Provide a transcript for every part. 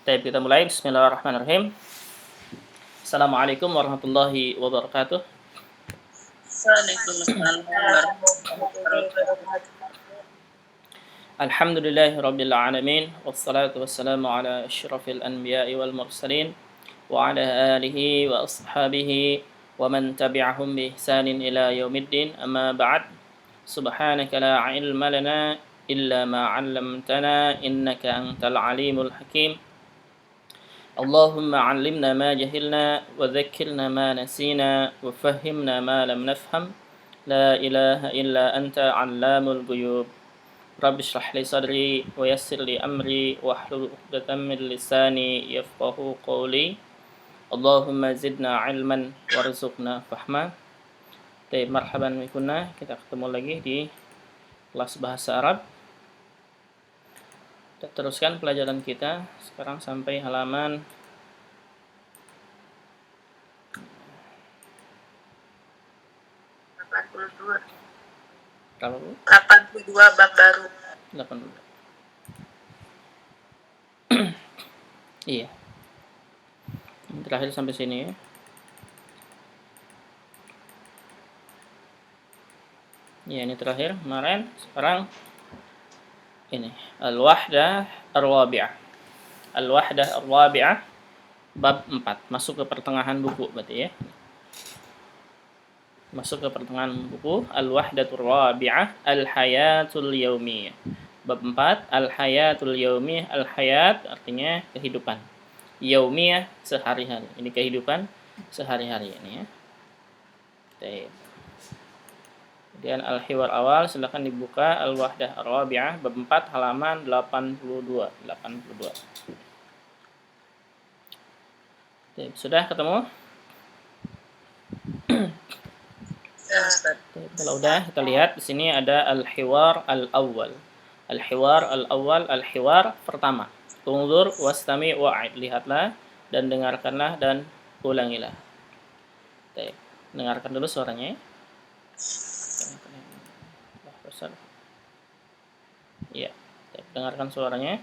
Baik, kita mulai. Bismillahirrahmanirrahim. Assalamualaikum warahmatullahi wabarakatuh. Waalaikumsalam warahmatullahi wabarakatuh. Alhamdulillahi rabbil alamin. Wassalatu wassalamu ala asyrafil anbiya'i wal mursalin wa ala alihi wa ashabihi wa man tabi'ahum bi ihsanin ila yaumiddin. Amma ba'd. Subhanaka la ilma lana illa ma 'allamtana innaka antal alimul hakim. اللهم علمنا ما جهلنا وذكرنا ما نسينا وفهمنا ما لم نفهم لا إله إلا أنت علام الغيوب رب اشرح لي صدري ويسر لي أمري واحلل عقدة من لساني يفقه قولي اللهم زدنا علما وارزقنا فهما. Baik, marhaban bikunna. Kita ketemu lagi di kelas bahasa Arab. Kita teruskan pelajaran kita sekarang sampai halaman 82. berapa? 82 bab baru. 82. Iya. Terakhir sampai sini ya. Ya, ini terakhir kemarin. Sekarang ini Al-Wahdah Ar-Rabi'ah. Al-Wahdah Ar-Rabi'ah bab 4. Masuk ke pertengahan buku berarti ya. Masuk ke pertengahan buku. Al-Wahdatur Rabi'ah Al-Hayatul Yaumiyah. Bab 4 Al-Hayatul Yaumiyah. Al-Hayat artinya kehidupan. Yaumiyah sehari-hari. Ini kehidupan sehari-hari ini ya. Baik. Kemudian al-hiwar awal silakan dibuka Al-Wahdah Ar-Rabi'ah bab 4 halaman 82. Baik, sudah ketemu? Ya, Ustaz. Kalau udah kita lihat di sini ada al-hiwar al-awwal. Al-hiwar al-awwal, al-hiwar pertama. Unzur wastami wa'id. Lihatlah dan dengarkanlah dan ulangilah. Baik, dengarkan dulu suaranya. Ya, dengarkan suaranya.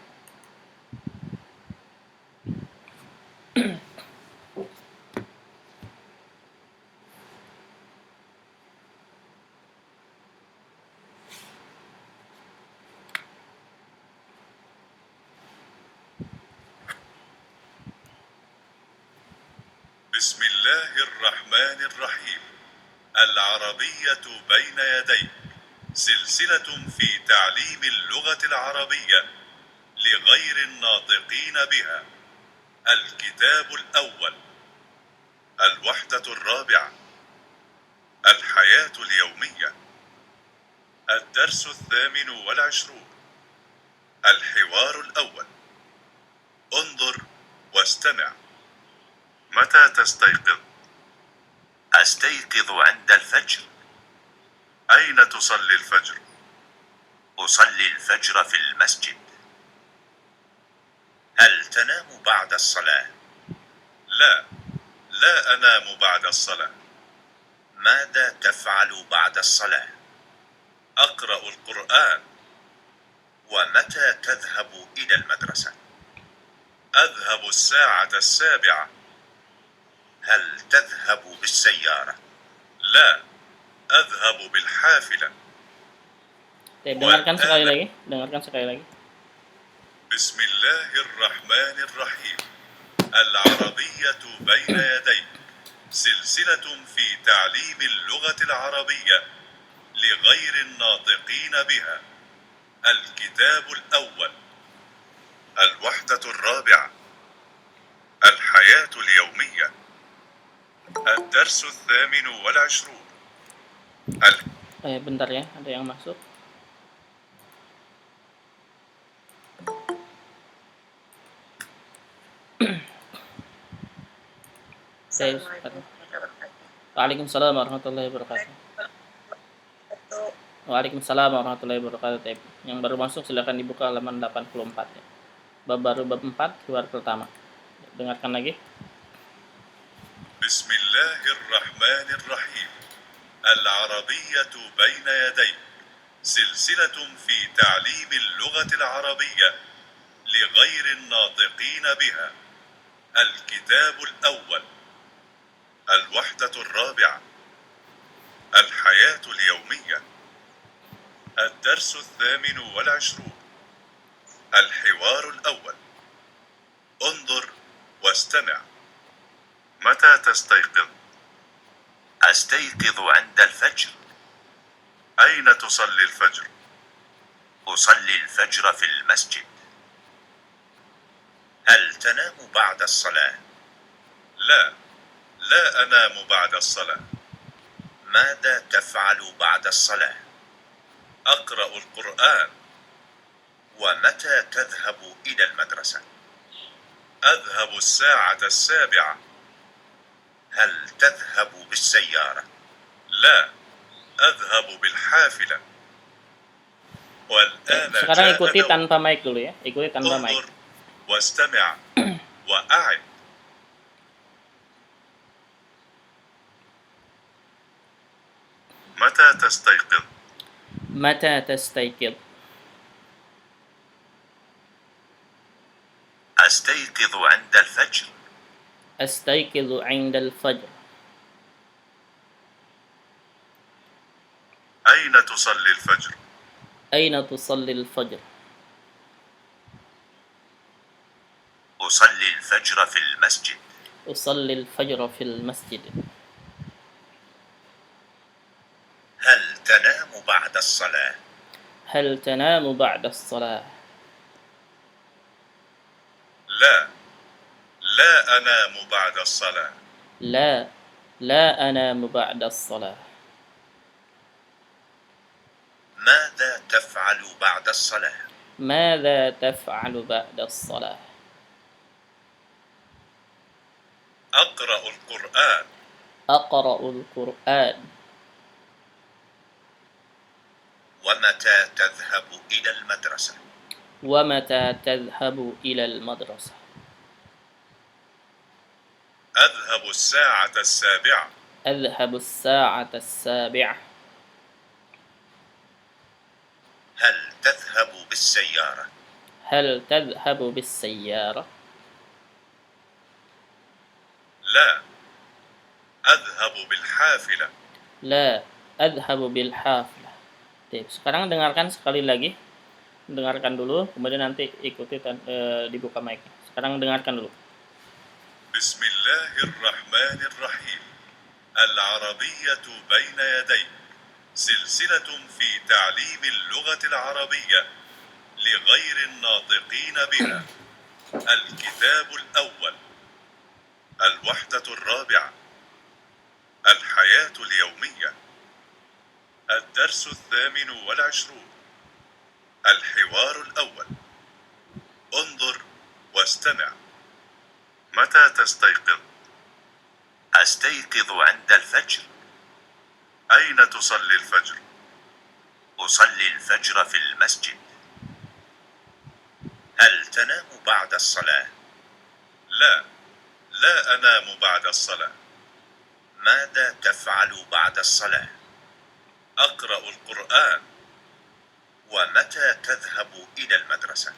بسم الله الرحمن الرحيم. العربية بين يديك سلسلة في تعليم اللغة العربية لغير الناطقين بها. الكتاب الأول. الوحدة الرابعة. الحياة اليومية. الدرس 28. الحوار الأول. انظر واستمع. متى تستيقظ؟ أستيقظ عند الفجر. أين تصلي الفجر؟ أصلي الفجر في المسجد. هل تنام بعد الصلاة؟ لا أنام بعد الصلاة. ماذا تفعل بعد الصلاة؟ أقرأ القرآن. ومتى تذهب إلى المدرسة؟ أذهب الساعة 7. هل تذهب بالسيارة؟ لا، أذهب بالحافلة. Dengarkan sekali lagi. بسم الله الرحمن الرحيم. العربية بين يديك سلسلة في تعليم اللغة العربية لغير الناطقين بها. الكتاب الأول. الوحدة الرابعة. الحياة اليومية. الدرس 28. Bentar ya, ada yang masuk. Waalaikumsalam warahmatullahi wabarakatuh. Waalaikumsalam warahmatullahi wabarakatuh. Yang baru masuk silakan dibuka halaman 84 ya. Bab baru bab 4 hiwar pertama. Dengarkan lagi. بسم الله الرحمن الرحيم. العربية بين يديك سلسلة في تعليم اللغة العربية لغير الناطقين بها. الكتاب الأول. الوحدة الرابعة. الحياة اليومية. الدرس 28. الحوار الأول. انظر واستمع. متى تستيقظ؟ أستيقظ عند الفجر. أين تصلي الفجر؟ أصلي الفجر في المسجد. هل تنام بعد الصلاة؟ لا، لا أنام بعد الصلاة. ماذا تفعل بعد الصلاة؟ أقرأ القرآن. ومتى تذهب إلى المدرسة؟ أذهب الساعة 7. هل تذهب بالسيارة؟ لا، أذهب بالحافلة. والآن Sekarang جاء ikuti دور. tanpa mic dulu ya. Ikuti tanpa mic. انظر واستمع وأعد. متى تستيقظ؟ متى تستيقظ؟ أستيقظ عند الفجر. أستيقظ عند الفجر. أين تصلي الفجر؟ أين تصلي الفجر؟ أصلي الفجر في المسجد. أصلي الفجر في المسجد. هل تنام بعد الصلاة؟ هل تنام بعد الصلاة؟ لا، لا أنام بعد الصلاة. لا، لا أنام بعد الصلاة. ماذا تفعل بعد الصلاة؟ ماذا تفعل بعد الصلاة؟ أقرأ القرآن. أقرأ القرآن. ومتى تذهب إلى المدرسة؟ ومتى تذهب إلى المدرسة؟ أذهب الساعة 7. أذهب الساعة 7. هل تذهب بالسيارة؟ هل تذهب بالسيارة؟ لا، أذهب بالحافلة. لا، أذهب بالحافلة. Sekarang dengarkan sekali lagi. Dengarkan dulu, kemudian nanti ikuti dibuka mic. Sekarang dengarkan dulu. بسم الله الرحمن الرحيم. العربية بين يديك. سلسلة في تعليم اللغة العربية لغير الناطقين بها. الكتاب الأول. الوحدة الرابعة. الحياة اليومية. الدرس 28. الحوار الأول. انظر واستمع. متى تستيقظ؟ أستيقظ عند الفجر. أين تصلي الفجر؟ أصلي الفجر في المسجد. هل تنام بعد الصلاة؟ لا، لا أنام بعد الصلاة. ماذا تفعل بعد الصلاة؟ أقرأ القرآن. ومتى تذهب إلى المدرسة؟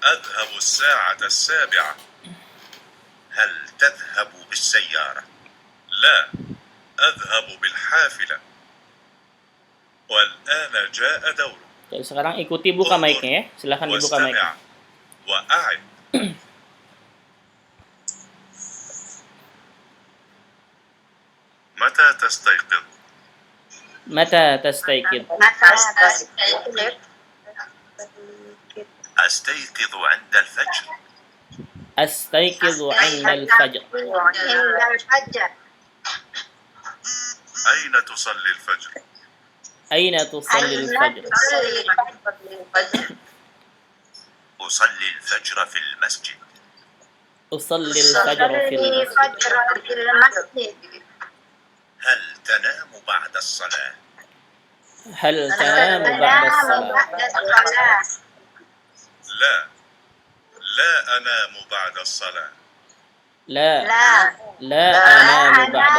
أذهب الساعة 7. هل تذهب بالسيارة؟ لا، أذهب بالحافلة. والآن جاء دور. Jadi sekarang ikuti buka mic-nya ya. Silahkan dibuka mic. واستمع وأعد. متى تستيقظ؟ متى تستيقظ؟ أستيقظ عند الفجر. أستيقظ عند الفجر. أين تصلي الفجر؟ أين تصلي الفجر؟ أصلي الفجر في المسجد. أصلي الفجر في المسجد. هل تنام بعد الصلاة؟ هل تنام بعد الصلاة؟ لا، لا أنام بعد الصلاة. لا، لا أنام بعد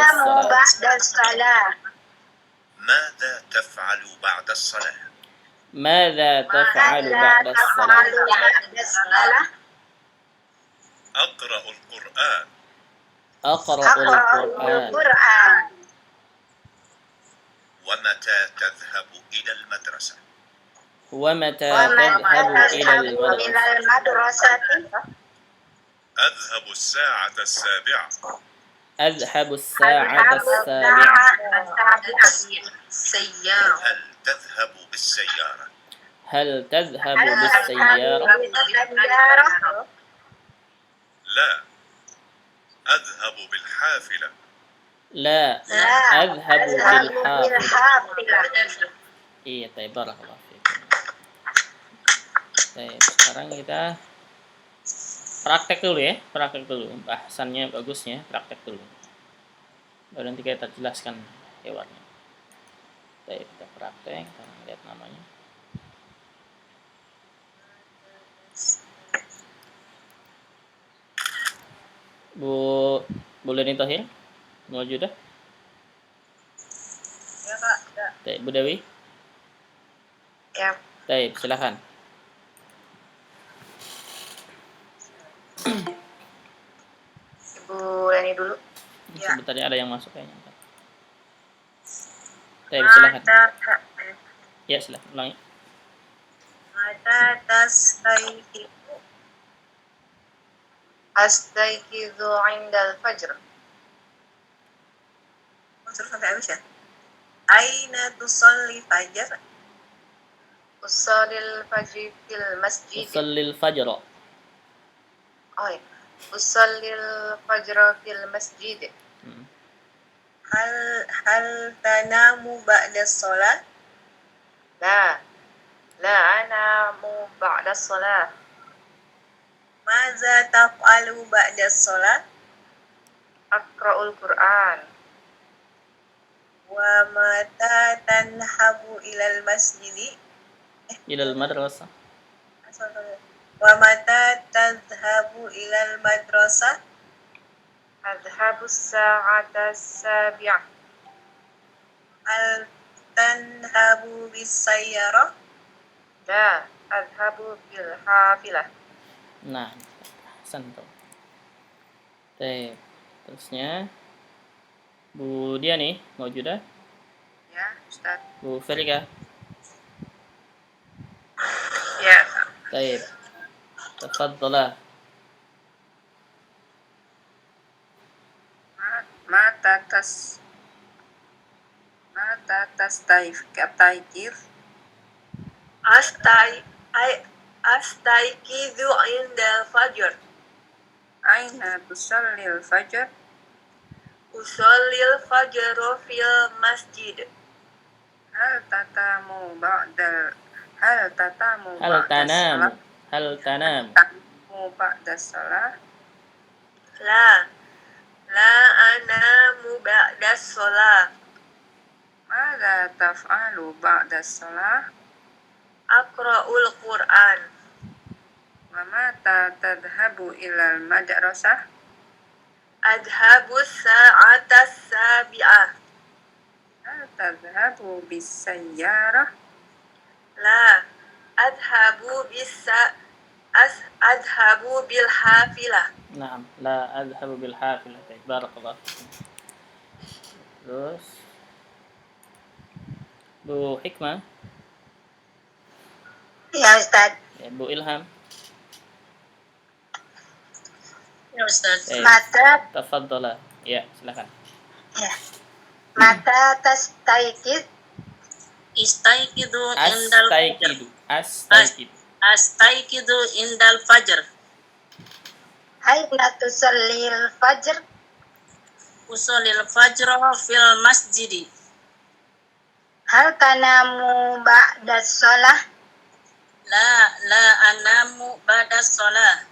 الصلاة. ماذا تفعل بعد الصلاة؟ ماذا تفعل بعد ماذا الصلاة؟ تفعل بعد الصلاة؟ أقرأ القرآن. أقرأ أقرأ القرآن. القرآن. ومتى تذهب إلى المدرسة؟ ومتى ومتى تذهب إلى تذهب المدرسة؟ إلى المدرسة؟ أذهب الساعة 7. أذهب الساعة أذهب السابعة. الساعة السيارة. هل تذهب بالسيارة؟ هل تذهب هل بالسيارة؟ تذهب بالسيارة؟ لا، أذهب بالحافلة. لا، لا، أذهب أذهب بالحافلة. بالحافلة. Iya, taib, barakallahu fikum. Taib, sekarang kita praktek dulu ya, praktek dulu. Bahasannya bagusnya, praktek dulu. Baru nanti kita jelaskan hewannya. Taib, kita praktek, kita lihat namanya. Bu Leni Tohir, Maujudah? Ya, Kak. Ya. Taib, Bu Dewi? Ya. Taib, silakan. Ibu Leni dulu. Ya. Sebentar ya, ada yang masuk kayaknya. Taib, silakan. Ya, silakan ulangi. Mata tastayqizu. Astayqizu indal fajr. Terus sampai habis ya? Aina tusalli fajr? Usallil fajr fil masjid. Usallil fajr. Oh ya. Usallil fajr fil masjid. Hal tanamu ba'da sholat? La anamu ba'da sholat. Maza taf'alu ba'da sholat? Aqra'ul Qur'an. Wa mata tanhabu ilal masjidi? Ilal madrasah. Wa mata tadhhabu ilal madrasah? Adhabu sa'ata sabi'ah. Al tanhabu bis sayyarah? La, adhabu bil hafilah. Nah, santo. Baik, terusnya Bu Dia nih, Maujudah? Ya, Ustaz. Bu Felika? Ya. Baik. Tafadhalah. Mata tastaykir? Astaykidu indal fajr. Aina tusallil fajr? Usallil fajr fil masjid. Hal tanamu ba'da salah? La anamu ba'da salah. Mada taf'alu ba'da salah? Aqra'ul Qur'an. Wa mata tadhhabu ilal madrasah? Adhabu sa'ata sabi'ah. Hal tadhhabu bis sayyarah? La, adhabu bil hafilah. Naam, la adhabu bil hafilah. Baik, barakallah. Terus Bu Hikmah? Ya, Ustaz. Ya, Bu Ilham? Ya, Ustaz. Baik. Mata Tafadhalah. Ya, silakan. ya. Mata tastaykid? Istaykidu indal fajr. Astaykidu indal fajr. Aina tusallil fajr? Usallil fajr fil masjidi. Hal tanamu ba'da sholah? La anamu ba'da sholah.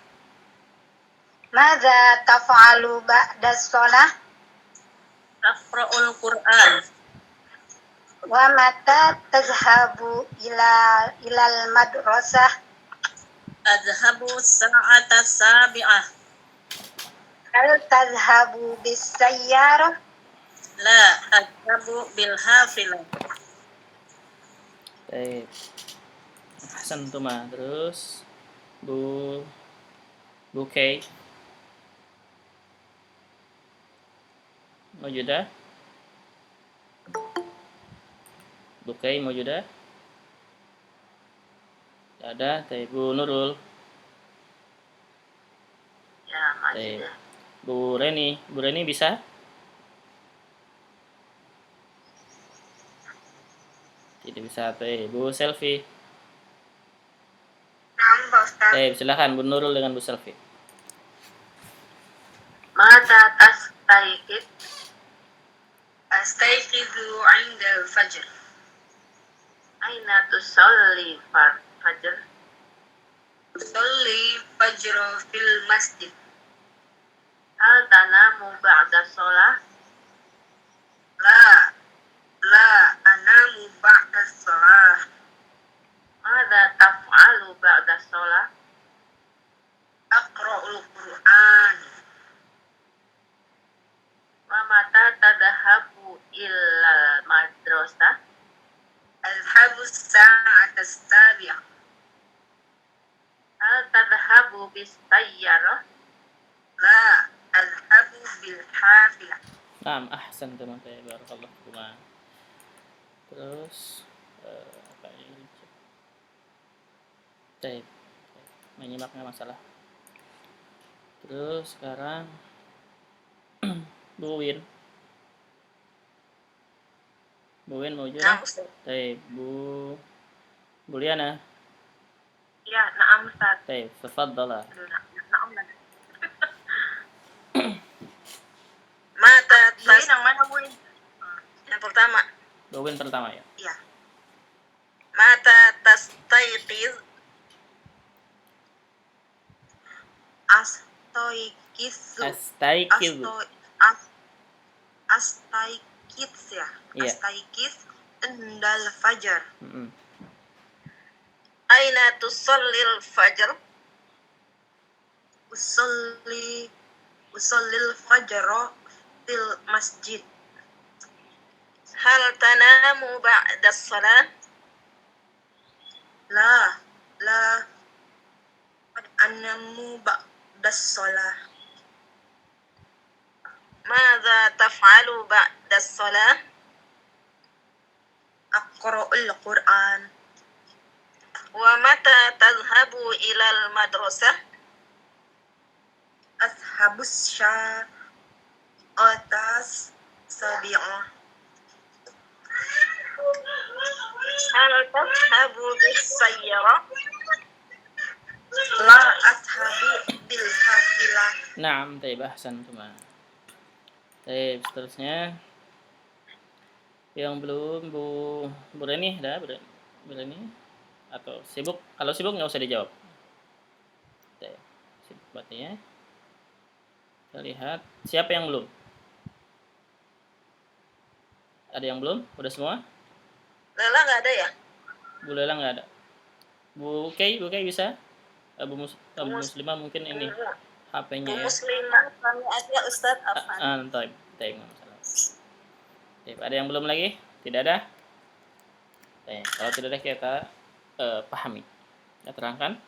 Maza taf'alu ba'da sholah? Aqra'ul Qur'an. Wa mata tazhabu ilal madrasah? Adhabu sa'ata sabi'ah. Hal tazhabu bis sayyarah? La, adhabu bil hafilah. Baik. Ahsantuma. Terus Bu Kay. Maujudah? Bu Kay maujudah? Tidak ada. Taib. Bu Nurul. Ya, Taib. majudah. Bu Reni. Bu Reni bisa? Tidak bisa. Taib. Bu Selfie. Naam, Pak Ustaz. Taib. Silakan Bu Nurul dengan Bu Selfie. Mata tastayqid? Astayqidu 'inda al-fajr. Aina tusalli fajr? Tusalli fajr fil masjid. Hal tanamu ba'da shalah? La anamu ba'da shalah. Mada taf'alu ba'da shalah? Aqra'ul Qur'an. Wa mata tadhahabu ilal madrasah? Adhabu as-sa'ata as-sabi'ah. Hal tadhahabu bis-sayyarah? La, adhabu bil-hafilah. Naam, ahsantum. Taib. Barakallahu fikum. Terus apa ini? Taib. Menyimak nggak masalah. Terus sekarang Bu Win. Bu Win mau Naam, juga? Ustaz. Taib. Bu Liana. Ya, na'am, Ustaz. Taib. Tafadhala. Na'am lagi. Mata tas. Yang mana, Bu? Yang pertama. Bu Win pertama ya. Iya. Mata tastayqiz? Astayqizu. Astaikidu. Astayqiz ya. Iya. Astayqiz indal fajar. Mm-mm. Aina tusallil fajar? Usallil fajra fil masjid. Hal tanamu ba'da shalah? La anamu ba'da shalah. Madza taf'alu ba'da shalah? Aqra'ul Qur'an. Wa mata tadhhabu ilal madrasah? Ashabus sya'atas sabi'ah. Hal tadhhabu bis-sayyarah? La ashabu bil-hafilah. Naam, taib. Ahsantum. Taib. Seterusnya yang belum Bu Reni, dah Bu Reni atau sibuk? Kalau sibuk nggak usah dijawab. Taib. Sibuk berarti ya. Kita lihat siapa yang belum. Ada yang belum? Udah semua? Lela nggak ada ya? Bu Lela nggak ada. Bu Kay bisa? Bu Muslimah mungkin ini HP-nya ya. Muslimah kami aja Ustadz Afan. Taib. Nggak masalah. Taib. Ada yang belum lagi? Tidak ada? Taib. Kalau tidak ada kita pahami. Kita terangkan.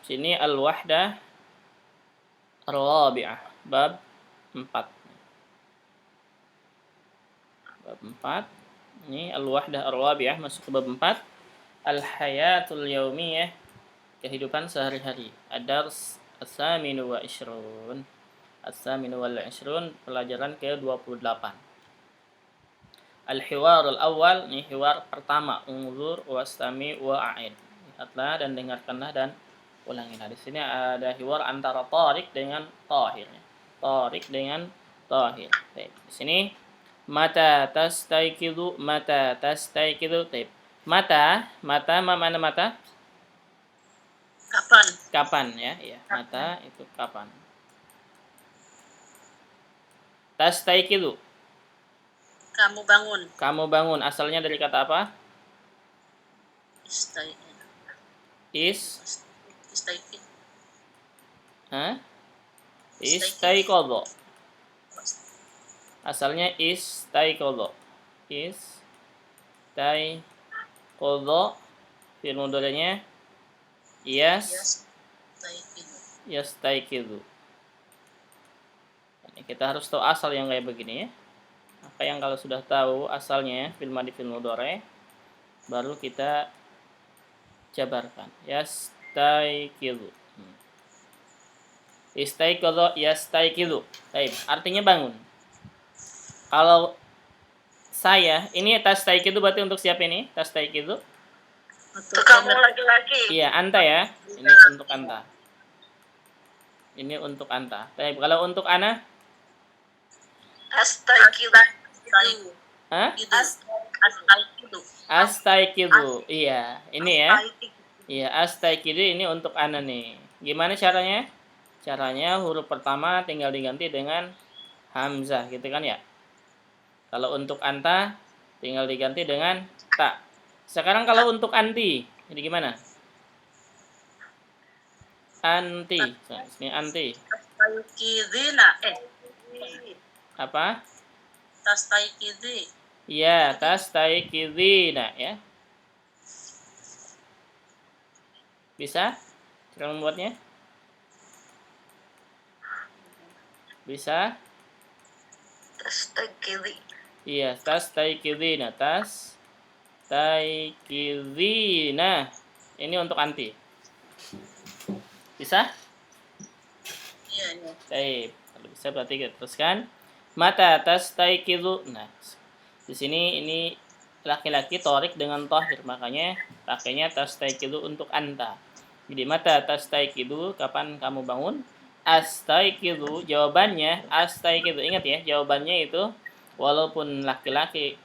Sini al-wahdah ar-rabi'ah, bab 4. Bab 4. Ini al-wahdah ar-rabi'ah masuk ke bab 4. Al-hayatul yaumiyah, kehidupan sehari-hari. Ad-dars as-saminu wa ishrun. As-saminu wal ishrun, pelajaran ke-28. Al-hiwar al-awwal, ini hiwar pertama. Unzur wastami wa a'id. Lihatlah dan dengarkanlah dan ulangilah. Di sini ada hiwar antara Tariq dengan Tahir. Tariq dengan Tahir. Baik. Di sini mata tastayqidu. Taib. Mata mana mata? Kapan ya? Iya, mata itu kapan. Tastayqidu. Kamu bangun. Asalnya dari kata apa? Istaiqadha. Asalnya istaiqadha. istaiqadha. Fi'il mudhari'nya yastaiqidhu. Ini kita harus tahu asal yang kayak begini ya. Maka yang kalau sudah tahu asalnya fi'il madhi fi'il mudhari' baru kita jabarkan. Yastaiqidhu. Istaiqadha yastaiqidhu. Baik, artinya bangun. Kalau saya, ini tastaiqidhu berarti untuk siapa ini? Tastaiqidhu? Untuk kamu laki-laki. Iya, anta ya. Ini untuk anta. Ini untuk anta. Baik, kalau untuk ana? Astaiqidhu. Hah? Astaiqidhu. Astaiqidhu. Iya, ini ya. Iya, astaiqidhu ini untuk ana nih. Gimana caranya? Caranya huruf pertama tinggal diganti dengan hamzah gitu kan ya. Kalau untuk anta tinggal diganti dengan ta. Sekarang kalau untuk anti, jadi gimana? Anti. Nah, ini anti. Tastaiqidhina. Apa? Tastaiqidhi. Iya, tastaiqidhina ya. Bisa? Cara membuatnya? Bisa? Tastaiqidhi. Iya, tastaiqidhina. Tastaiqidhina. Ini untuk anti. Bisa? Iya. Baik. Kalau bisa berarti kita teruskan. Mata tastaiqidhu. Nah, di sini ini laki-laki torik dengan tohir, makanya pakainya tastaiqidhu untuk anta. Jadi mata tastaiqidhu, kapan kamu bangun? Astaiqidhu, jawabannya astaiqidhu. Ingat ya, jawabannya itu walaupun laki-laki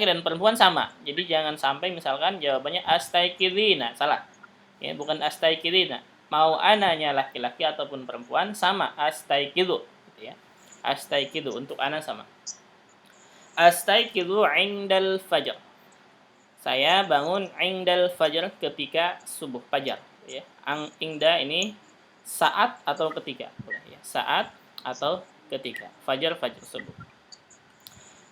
dan perempuan sama. Jadi jangan sampai misalkan jawabannya astaiqidhina, salah. Ya, bukan astaiqidhina. Mau ananya laki-laki ataupun perempuan sama astaiqidhu, gitu ya. Astaiqidhu untuk ana sama. Astaiqidhu indal fajr. Saya bangun indal fajr ketika subuh fajar, ya. Ingda ini saat atau ketika, boleh ya. Saat atau ketika. Fajar subuh.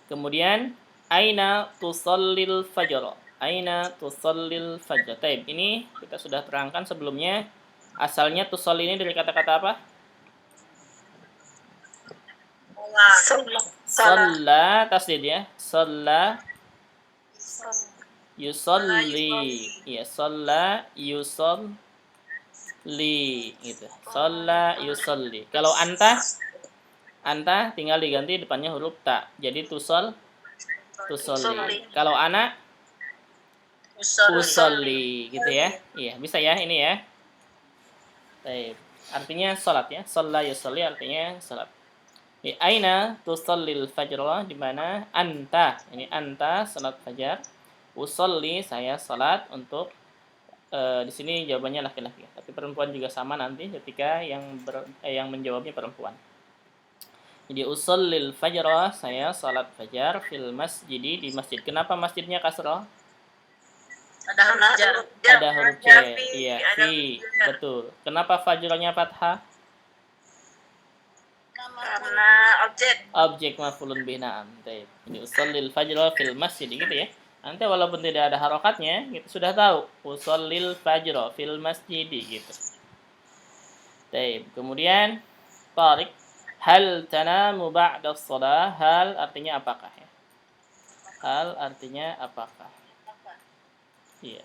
Kemudian aina tusallil fajr. Aina tusallil fajr. Taib, ini kita sudah terangkan sebelumnya. Asalnya tusalli ini dari kata-kata apa? Shalla, tasdid ya. Shalla yusalli. Ya, shalla yusalli gitu. Shalla yusalli. Kalau anta tinggal diganti depannya huruf ta. Jadi tusalli. Kalau ana usolli gitu ya. Iya, bisa ya ini ya. Baik. Artinya salat ya. Shalla yusalli artinya salat. Aina tusallil fajr, di mana anta. Ini anta salat fajar. Usolli, saya salat untuk di sini jawabannya laki-laki. Tapi perempuan juga sama nanti ketika yang menjawabnya perempuan. Jadi usallil fajr, saya salat fajar fil masjid, di masjid. Kenapa masjidnya kasrah? Ada huruf J. Iya, fi. Betul. Kenapa fajrnya fathah? Karena objek Maf'ulun bih, na'am. Jadi usallil fajr fil masjid gitu ya. Nanti walaupun tidak ada harokatnya, kita sudah tahu usallil fajr fil masjid gitu. Kemudian tarik, hal tanamu ba'da shalah. Hal artinya apakah ya? Hal artinya apakah? Iya.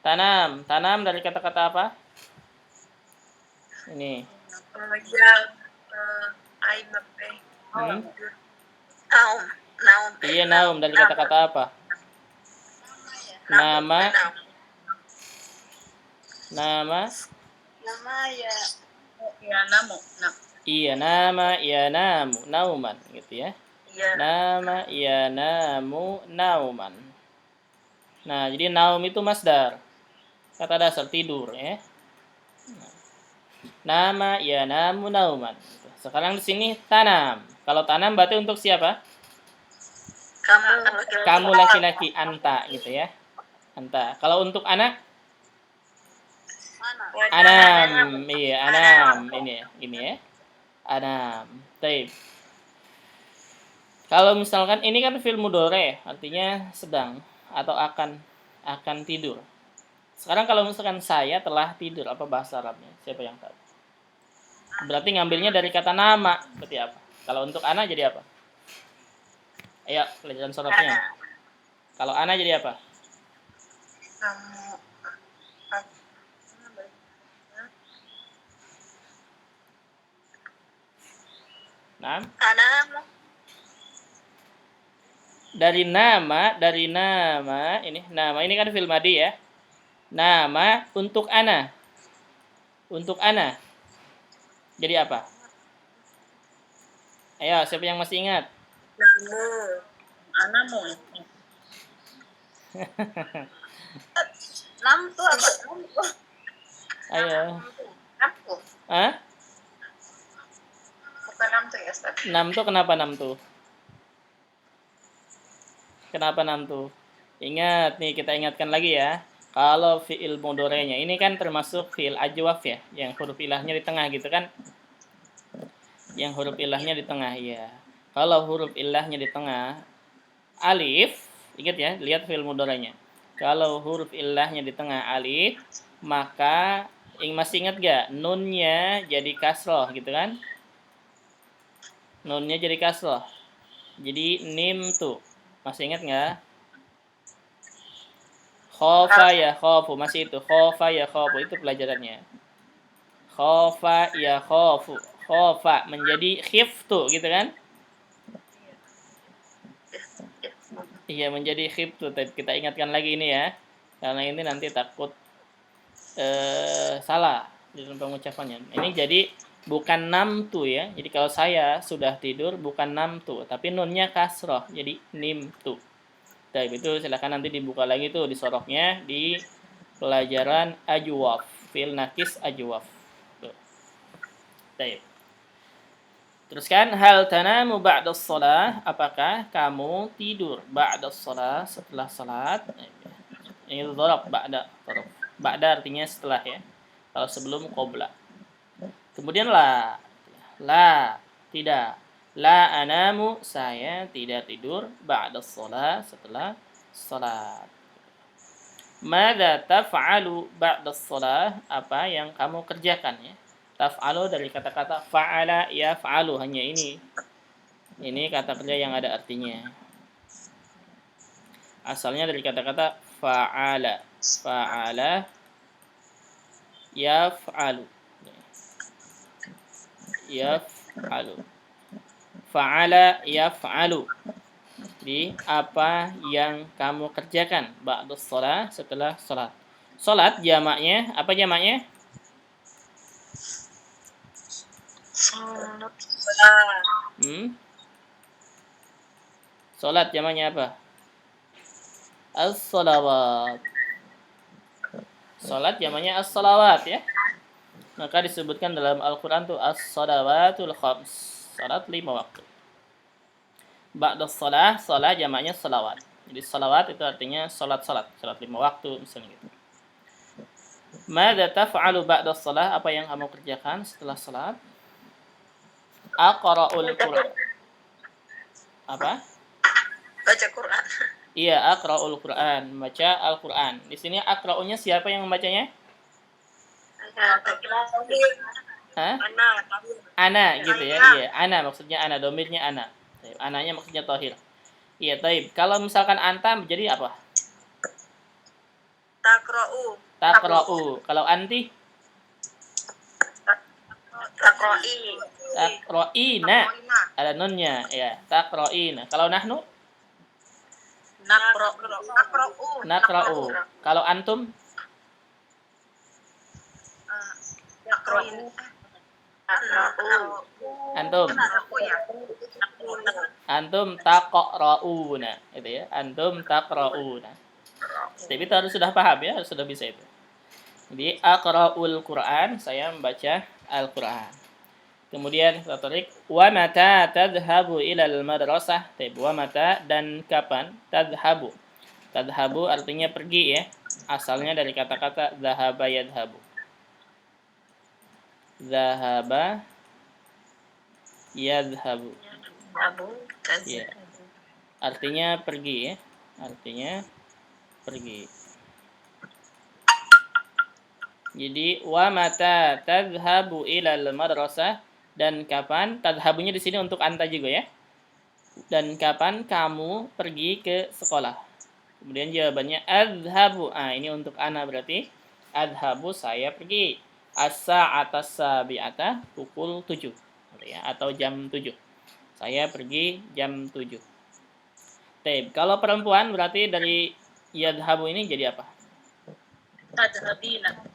Tanam dari kata-kata apa? Ini. Iya, naum dari kata-kata apa? Nama ya. Iya, nama ya namu nauman gitu ya. Iya. Nama ya namu nauman. Nah, jadi naum itu masdar. Kata dasar tidur ya. Nama ya namu nauman. Sekarang di sini tanam. Kalau tanam berarti untuk siapa? Kamu laki-laki, anta gitu ya. Anta. Kalau untuk anak? Anam. Iya, anam. Ini ya. Anam. Taib. Kalau misalkan ini kan fi'il mudhari, artinya sedang atau akan tidur. Sekarang kalau misalkan saya telah tidur, apa bahasa Arabnya? Siapa yang tahu? Berarti ngambilnya dari kata nama, berarti apa? Kalau untuk ana jadi apa? Ayo, pelajaran sorotnya. Kalau ana jadi apa? Kamu Nah, anamu. dari nama ini kan fi'il madhi ya. Nama untuk ana. Untuk ana. Jadi apa? Ayo, siapa yang masih ingat? Namu. Anamu. Nam tuh apa? Ayo. Namku. Hah? Bukan nam tuh ya, Ustaz. Nam tuh kenapa nam tuh? Kenapa nam tuh? Ingat nih, kita ingatkan lagi ya. Kalau fi'il mudhari'nya ini kan termasuk fi'il ajwaf ya, yang huruf ilahnya di tengah gitu kan? Yang huruf ilahnya di tengah ya. Kalau huruf ilahnya di tengah alif, ingat ya, lihat fi'il mudhari'nya. Kalau huruf ilahnya di tengah alif, maka masih ingat gak? Nunnya jadi kasroh gitu kan? Nunnya jadi kasroh. Jadi nim tuh. Masih ingat nggak? Khofa ya khofu, masih itu. Khofa ya khofu, itu pelajarannya. Khofa ya khofu. Khofa menjadi khiftu gitu kan? Iya, menjadi khiftu. Tapi kita ingatkan lagi ini ya. Karena ini nanti takut salah di dalam pengucapannya. Ini jadi bukan namtu ya. Jadi kalau saya sudah tidur bukan namtu, tapi nunnya kasroh. Jadi nimtu. Baik, itu silakan nanti dibuka lagi tuh di soroknya di pelajaran ajwaf, fil nakis ajwaf. Tuh. Baik. Teruskan, hal tanamu ba'da shalah, apakah kamu tidur ba'da shalah, setelah salat? Ini dzaraf ba'da, dzaraf. Ba'da artinya setelah ya. Kalau sebelum qabla. Kemudian la, tidak. La anamu, saya tidak tidur ba'da shalah, setelah salat. Mada taf'alu ba'da shalah, apa yang kamu kerjakan ya? Taf'alu dari kata-kata fa'ala yaf'alu, hanya ini. Ini kata kerja yang ada artinya. Asalnya dari kata-kata fa'ala. Fa'ala yaf'alu. Yaf'alu. Fa'ala yaf'alu. Jadi apa yang kamu kerjakan ba'da shalah, setelah salat. Salat jamaknya, apa jamaknya? Salat. Salat jamaknya apa? As-salawat. Salat jamaknya as-salawat ya. Maka disebutkan dalam Al-Qur'an tuh as-salawatul khams. Salat 5 waktu. Ba'da shalah, salat jamaknya salawat. Jadi salawat itu artinya salat 5 waktu misalnya gitu. Mada taf'alu ba'da shalah, apa yang kamu kerjakan setelah salat? Aqra'ul Qur'an. Apa? Baca Quran. Iya, aqra'ul Qur'an, membaca Al-Qur'an. Di sini aqra'unya siapa yang membacanya? Hah? Ana gitu ya. Iya, ana maksudnya ana, domirnya ana. Ananya maksudnya Tahir. Iya, taib. Kalau misalkan anta menjadi apa? Takra'u. Taqra'u. Kalau anti? Takra'i. Taqra'ina. Ada nunnya, ya. Taqra'ina. Kalau nahnu? Nakra'u. Naqra'u. Kalau antum? Nakra'u. Antum? Antum taqra'una. Itu ya. Antum taqra'una. Tapi itu harus sudah paham ya, harus sudah bisa itu. Jadi aqra'ul Qur'an, saya membaca Al-Qur'an. Kemudian tarik wa mata tadhhabu ilal madrasah. Wa mata dan kapan tadhhabu. Tadhhabu artinya pergi ya. Asalnya dari kata-kata dhahaba yadhhabu. Dhahaba yadhhabu. Iya. Artinya pergi ya. Artinya pergi. Jadi wa mata tadhhabu ilal madrasah, dan kapan, tadhabunya di sini untuk anta juga ya. Dan kapan kamu pergi ke sekolah? Kemudian jawabannya adhabu. Ini untuk ana berarti adhabu saya pergi. As-sa'ata sabi'ata pukul 7 ya, atau jam 7. Saya pergi jam 7. Taib. Kalau perempuan berarti dari yadhabu ini jadi apa?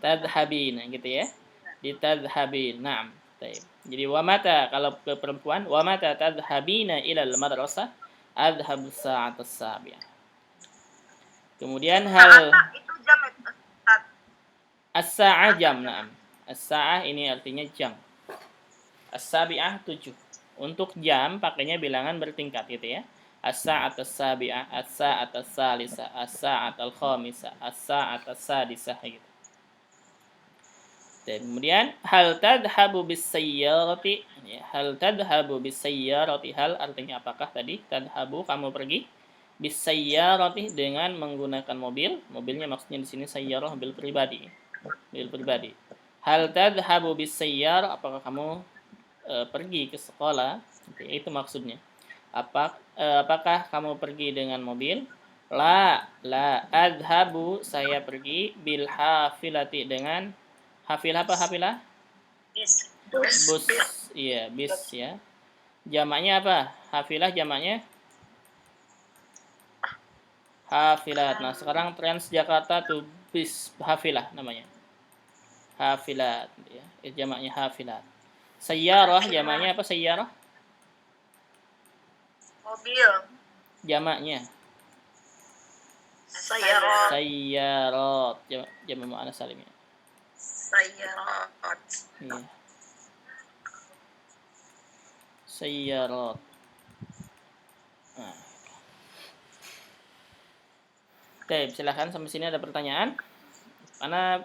Tadhabina gitu ya. Di tadhabin. Naam. Taib. Jadi wa mata kalau ke perempuan, wa mata tadhabina ilal madrasah adhabu sa'ata sabi'ah. Kemudian hal itu jam Ustaz. as-sa'ah jam, naam. As-sa'ah ini artinya jam. As-sabi'ah 7. Untuk jam pakainya bilangan bertingkat gitu ya. As-sa'at as-sabi'ah, as-sa'at as-salisah, as-sa'at al-khamisah, as-sa'at as-sadisah gitu. Dan kemudian hal tadhabu bis-sayyarati, hal tadhabu bis-sayyarati, hal artinya apakah tadi? Tadhabu kamu pergi, bis-sayyarati dengan menggunakan mobil. Mobilnya maksudnya di sini sayyarah mobil pribadi. Mobil pribadi. Hal tadhabu bis-sayyar, apakah kamu pergi ke sekolah? Itu maksudnya. Apakah kamu pergi dengan mobil? La adhabu saya pergi bil hafilati dengan hafilah. Apa hafilah? Bus. Iya, bis ya. Jamaknya apa? Hafilah jamaknya hafilat. Nah, sekarang Transjakarta tuh bis hafilah namanya. Hafilat ya. Jamaknya hafilat. Sayyarah jamaknya apa sayyarah? Mobil. Jamaknya Sayyarat. sayyarat. Jamak muannas salimnya. Sayyarat. Iya. Sayyarat. Oke, silakan sampai sini ada pertanyaan. Karena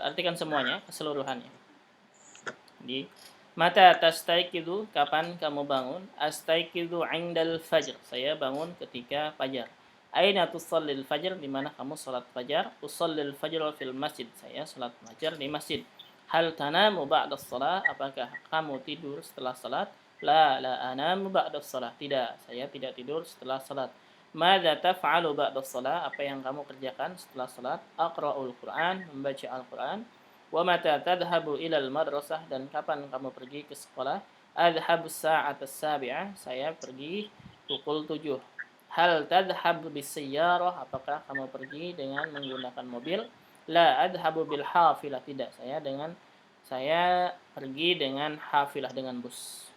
artikan semuanya, keseluruhannya. Di mata tastaiqidu, kapan kamu bangun? Astaiqidu 'indal fajr. Saya bangun ketika fajar. Aina tusallil fajr? Di mana kamu salat fajar? Usallil fajr fil masjid. Saya salat fajar di masjid. Hal tanamu ba'da shalah? Apakah kamu tidur setelah salat? La anamu ba'da shalah. Tidak, saya tidak tidur setelah salat. Madza taf'alu ba'da shalah? Apa yang kamu kerjakan setelah salat? Aqra'ul Qur'an, membaca Al-Qur'an. Wa mata tadhhabu ilal madrasah? Dan kapan kamu pergi ke sekolah? Adhhabu sa'at as-sabi'ah, saya pergi pukul 7. Hal tadhhabu bis-sayyarah? Apakah kamu pergi dengan menggunakan mobil? La adhhabu bil hafilah. Tidak, saya pergi dengan hafilah, dengan bus.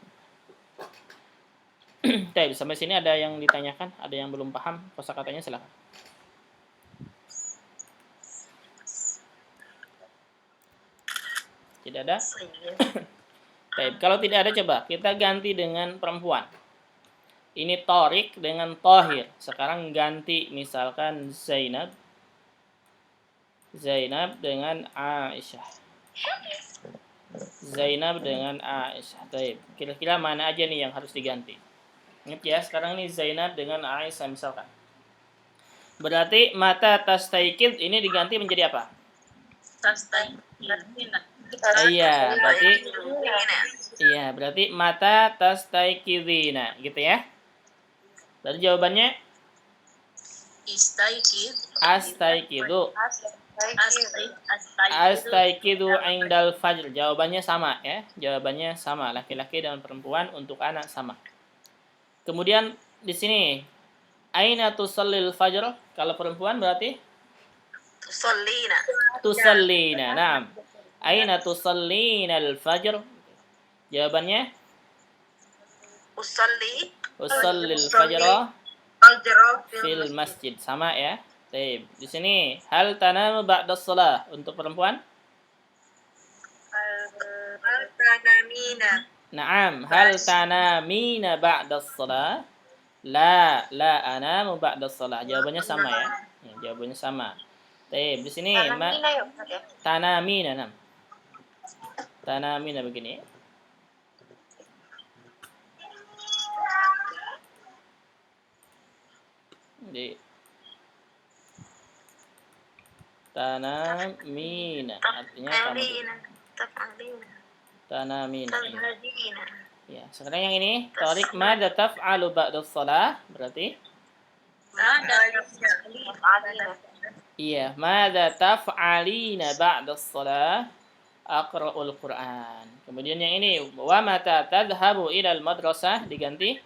Baik, sampai sini ada yang ditanyakan? Ada yang belum paham kosakatanya? Silakan. Tidak ada? Baik, kalau tidak ada coba kita ganti dengan perempuan. Ini Tariq dengan Tahir. Sekarang ganti misalkan Zainab dengan Aisyah. Zainab dengan Aisyah. Baik, kira-kira mana aja nih yang harus diganti? Ingat ya, sekarang ini Zainab dengan Aisyah misalkan. Berarti mata tastaiqid ini diganti menjadi apa? Iya, berarti mata tastaiqidina gitu ya. Berarti jawabannya Astaiqidu indal fajr. Jawabannya sama ya. Jawabannya sama, laki-laki dan perempuan untuk anak sama. Kemudian di sini aina tusallil fajr? Kalau perempuan berarti tusallina. Naam. Aina tusallina al-fajr? Jawabannya usallil fajr fil masjid. Sama ya. Baik. Di sini hal tanamu ba'da shalah untuk perempuan? Hal tanamina. Naam, hal tanamina ba'da shalah? La anamu ba'da shalah. Jawabannya sama ya. Jawabannya sama. Baik, di sini tanamina, nam. Tanamina begini. Jadi tanamina artinya kamu dulu. Tanamina. Ya, sekarang yang ini Tariq madza taf'alu ba'da shalah berarti iya, madza taf'alina ba'da shalah aqra'ul Qur'an. Kemudian yang ini wa mata tadhhabu ilal madrasah diganti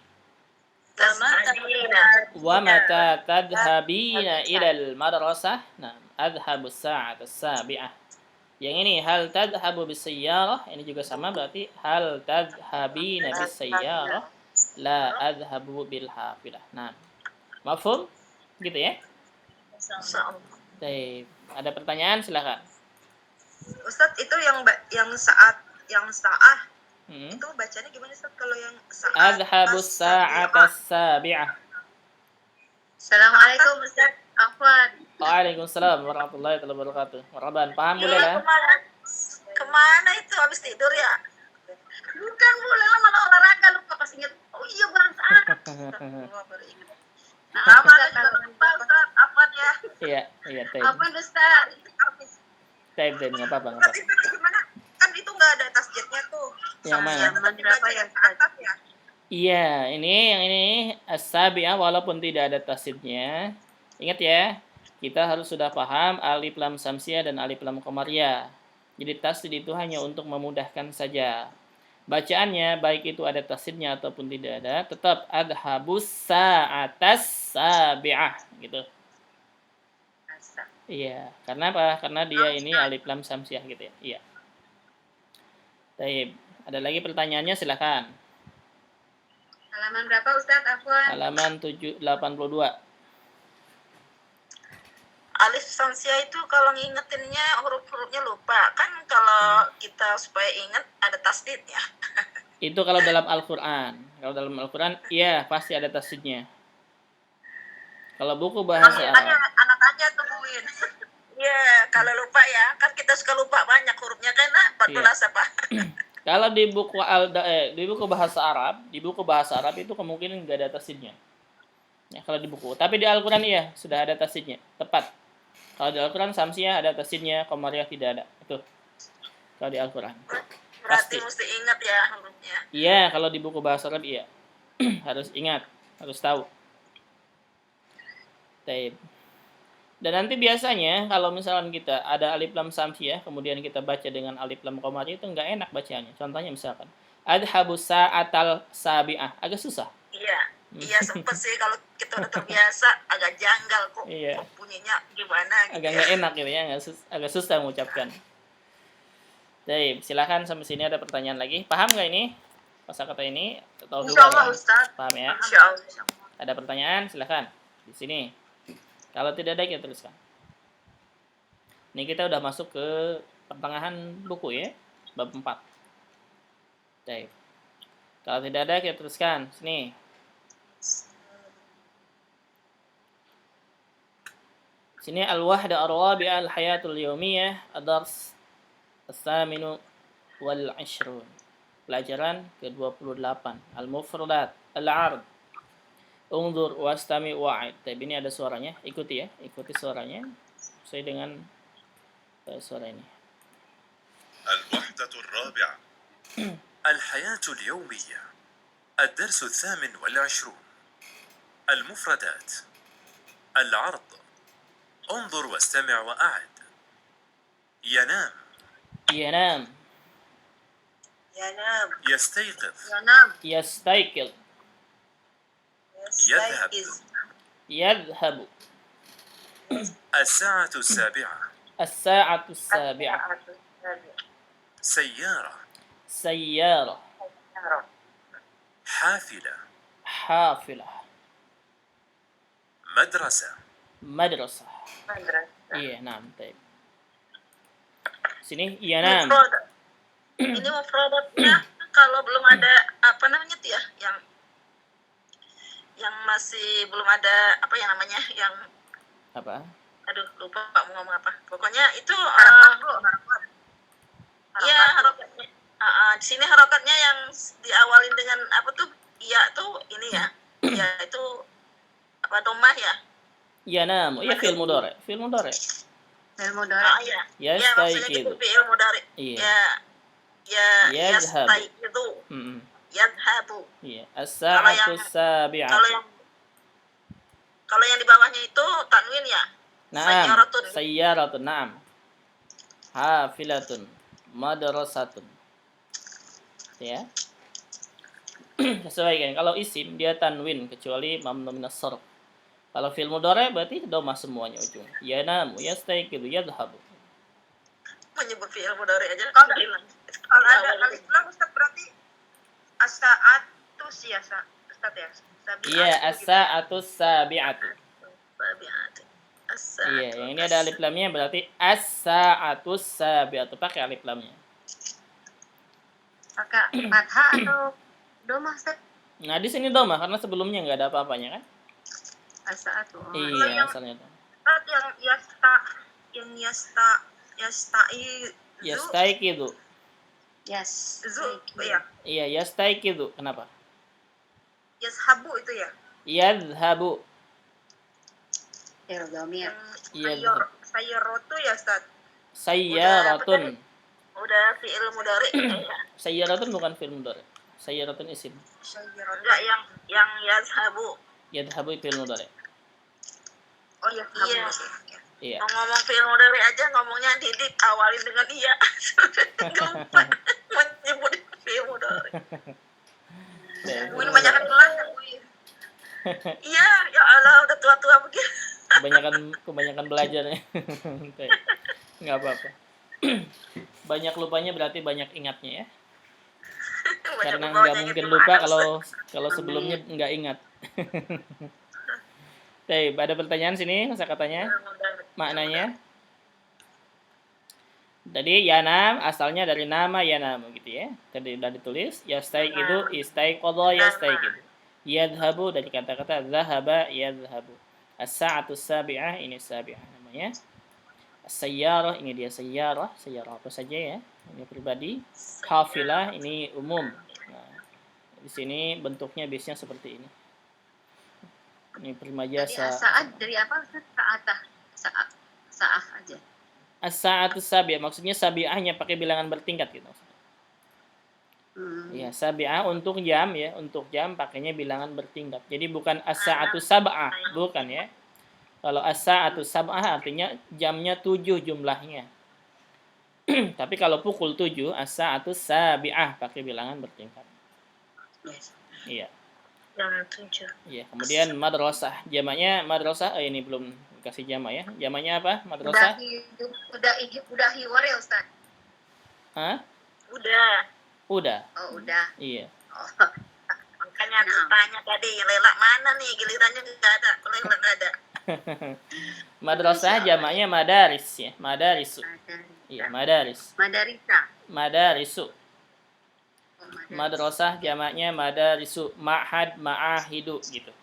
wa mata tadhhabina ilal madrasah. Nah, adhhabu sa'at as-sabi'ah. Yang ini hal tadhhabu bisayyarah, ini juga sama berarti hal tadhhabina bisayyarah la adhhabu bil hafilah. Nah, mafhum? Gitu ya? Baik. Ada pertanyaan silakan. Ustadz, itu yang sa'ah itu bacanya gimana Ustadz kalau yang sa'at? Adhhabu sa'at as-sabi'ah. Assalamualaikum Ustadz. Afwan. Waalaikumsalam warahmatullahi wabarakatuh. Marhaban, paham boleh lah? Kemana itu habis tidur ya? Bukan, boleh lah, malah olahraga lupa pas ingat. Oh iya, bang saat. Baru ingat. Nah, apa Ustaz? Afwan ya. Iya, Taib. Afwan Ustaz. Taib, enggak apa-apa. Tapi gimana? Kan itu enggak ada tasjidnya tuh. Yang mana? Berapa yang atas ya? Iya, yang ini as-sabi'ah walaupun tidak ada tasdidnya. Ingat ya, kita harus sudah paham alif lam samsiyah dan alif lam qamariyah. Jadi tasdid itu hanya untuk memudahkan saja. Bacaannya baik itu ada tasdidnya ataupun tidak ada, tetap adhabus sa'atas sabi'ah gitu. Iya, karena apa? Karena dia ini alif lam samsiyah gitu ya. Iya. Baik, ada lagi pertanyaannya silakan. Halaman berapa Ustaz? Afwan. Halaman 82. Alif samsiah itu kalau ngingetinnya huruf-hurufnya lupa. Kan kalau kita supaya ingat ada tasdidnya. Itu kalau dalam Al-Qur'an. Kalau dalam Al-Qur'an iya pasti ada tasdidnya. Kalau buku bahasa Arab. Anak aja tungguin. Iya, kalau lupa ya. Kan kita suka lupa banyak hurufnya kan 14 apa. Kalau di buku bahasa Arab itu kemungkinan enggak ada tasdidnya. Ya, kalau di buku. Tapi di Al-Qur'an iya sudah ada tasdidnya. Tepat. Kalau di Al-Qur'an samsiyah ada tasdidnya, qamariyah tidak ada. Itu. Kalau di Al-Qur'an. Berarti mesti ingat ya hurufnya. Iya, kalau di buku bahasa Arab iya. Harus ingat, harus tahu. Taib. Dan nanti biasanya kalau misalkan kita ada alif lam samsiyah kemudian kita baca dengan alif lam qamariyah itu enggak enak bacanya. Contohnya misalkan adhabus sa'atal sabi'ah, agak susah. Iya. Iya sempet sih kalau kita udah terbiasa agak janggal kok. Iya. Bunyinya gimana gitu. Agak enggak enak gitu ya, agak susah mengucapkan. Baik, silakan sampai sini ada pertanyaan lagi. Paham enggak ini? Kosakata ini? Tahu dulu. Insyaallah Ustaz. Paham ya? Insyaallah. Ada pertanyaan? Silakan. Di sini. Kalau tidak ada kita tuliskan. Ini kita udah masuk ke pertengahan buku ya, bab 4. Baik. Kalau tidak ada kita tuliskan. Sini. Sini al-wahda ar-rabi'ah al-hayatul yawmiyah ad-dars as-saminu wal 'ishrun. Pelajaran ke-28. Al-mufradat, al-'ard. Unzur wastami wa'id. Tapi ini ada suaranya. Ikuti ya. Ikuti suaranya. Sesuai dengan suara ini. الوحدة الرابعة الحياة اليومية الدرس 28 المفردات العرض انظر واستمع وأعد ينام ينام يستيقظ يستيقظ يذهب الساعة السابعة الساعة السابعة سيارة حافلة مدرسة iya, nah, baik. Sini yanam. Ini mufradatnya kalau belum ada apa namanya tuh ya, yang masih belum ada apa ya namanya, yang apa? Aduh, lupa mau ngomong apa. Pokoknya itu iya, harokatnya. Di sini harokatnya yang diawalin dengan apa tuh? Iya tuh ini ya. Iya itu apa domah ya? Yanamu. Iya fi'il mudhari. Fi'il mudhari. Fi'il mudhari. Ya, Ya, maksudnya yastayqidu. gitu fi'il mudhari. Iya. Yadhhabu. Yastayqidu. Yadhabu. Iya. Kalau As-sa'atu yang sabi'atu. kalau yang di bawahnya itu tanwin ya. Naam. Sayyaratun. Sayyaratun. Naam. Hafilatun. Madrasatun. Ya. Sesuaikan. Kalau isim dia tanwin kecuali mamnu minas sharf. Kalau fi'il mudhari berarti dhamma semuanya ujung. Yanamu, yastayqidu, yadhhabu. Menyebut fi'il mudhari aja. Kalau ada alif lam Ustaz berarti as-sa'atu ya Ustaz ya. Sabi'atu Iya, gitu. as-sa'atu sabi'atu. Sabi'atu. Iya, yang ini ada alif lamnya berarti as-sa'atu sabi'atu. Pakai alif lamnya. Pakai fathah atau dhamma Ustaz? Nah, di sini dhamma karena sebelumnya nggak ada apa-apanya kan? As-sa'atu. Iya, asalnya dhamma. Ustaz yang yastaizu. Yastayqidu. Yes. Ya. Iya, yastayqidu. Kenapa? Yashabu itu ya. Yadhhabu. Dhamir. Yadhhab. Sayyaratu ya Ustaz. Sayyaratun. Udah fi'il mudhari. Sayyaratun bukan fi'il mudhari. Sayyaratun isim. Sayyaratu. Enggak yang yazhabu. Yadhhabu fi'il mudhari. Oh ya. Iya. Iya. Ngomong fi'il mudhari aja ngomongnya Didit awalin dengan iya. Lupa menyebut fi'il mudhari. Win banyakan kelas ya, Win. Iya, ya Allah udah tua-tua begini. Kebanyakan belajar ya. Nggak apa-apa. Banyak lupanya berarti banyak ingatnya ya. Karena nggak mungkin lupa kalau sebelumnya nggak ingat. Baik, ada pertanyaan sini kata-katanya, maknanya. Jadi yanam asalnya dari nama yanam gitu ya. Tadi sudah ditulis yastayqidu istayqadha yastayqidu. Yadhhabu dari kata-kata dhahaba yadhhabu. As-sa'atu sabi'ah ini sabi'ah namanya. As-sayyarah ini dia sayyarah apa saja ya. Ini pribadi. Hafilah ini umum. Nah, di sini bentuknya biasanya seperti ini. Ini prima jasa. Sa'at dari apa Ustaz? Sa'ah aja. As-sa'atu sabi'ah maksudnya sabi'ahnya pakai bilangan bertingkat gitu. Ya, sabi'ah untuk jam ya, untuk jam pakainya bilangan bertingkat. Jadi bukan as-sa'atu sab'ah, bukan ya. Kalau as-sa'atu sab'ah artinya jamnya 7 jumlahnya. Tapi kalau pukul 7 as-sa'atu sabi'ah pakai bilangan bertingkat. Yes. Iya. Yang 7. Iya, kemudian madrasah. Jamaknya madrasah ini belum kasih jamak ya. Jamaknya apa? Madrasah? Udah hiwar ya Ustaz? Hah? Udah. Udah. Oh, udah. Iya. Oh. Makanya aku tanya tadi, Lela mana nih? Gilirannya nggak ada. Lela nggak ada. Madrasah jamaknya madaris ya. Madarisu. Iya, madaris. Madarisa. Madarisu. Oh, Madrasah jamaknya madarisu. Ma'had, ma'ahidu gitu.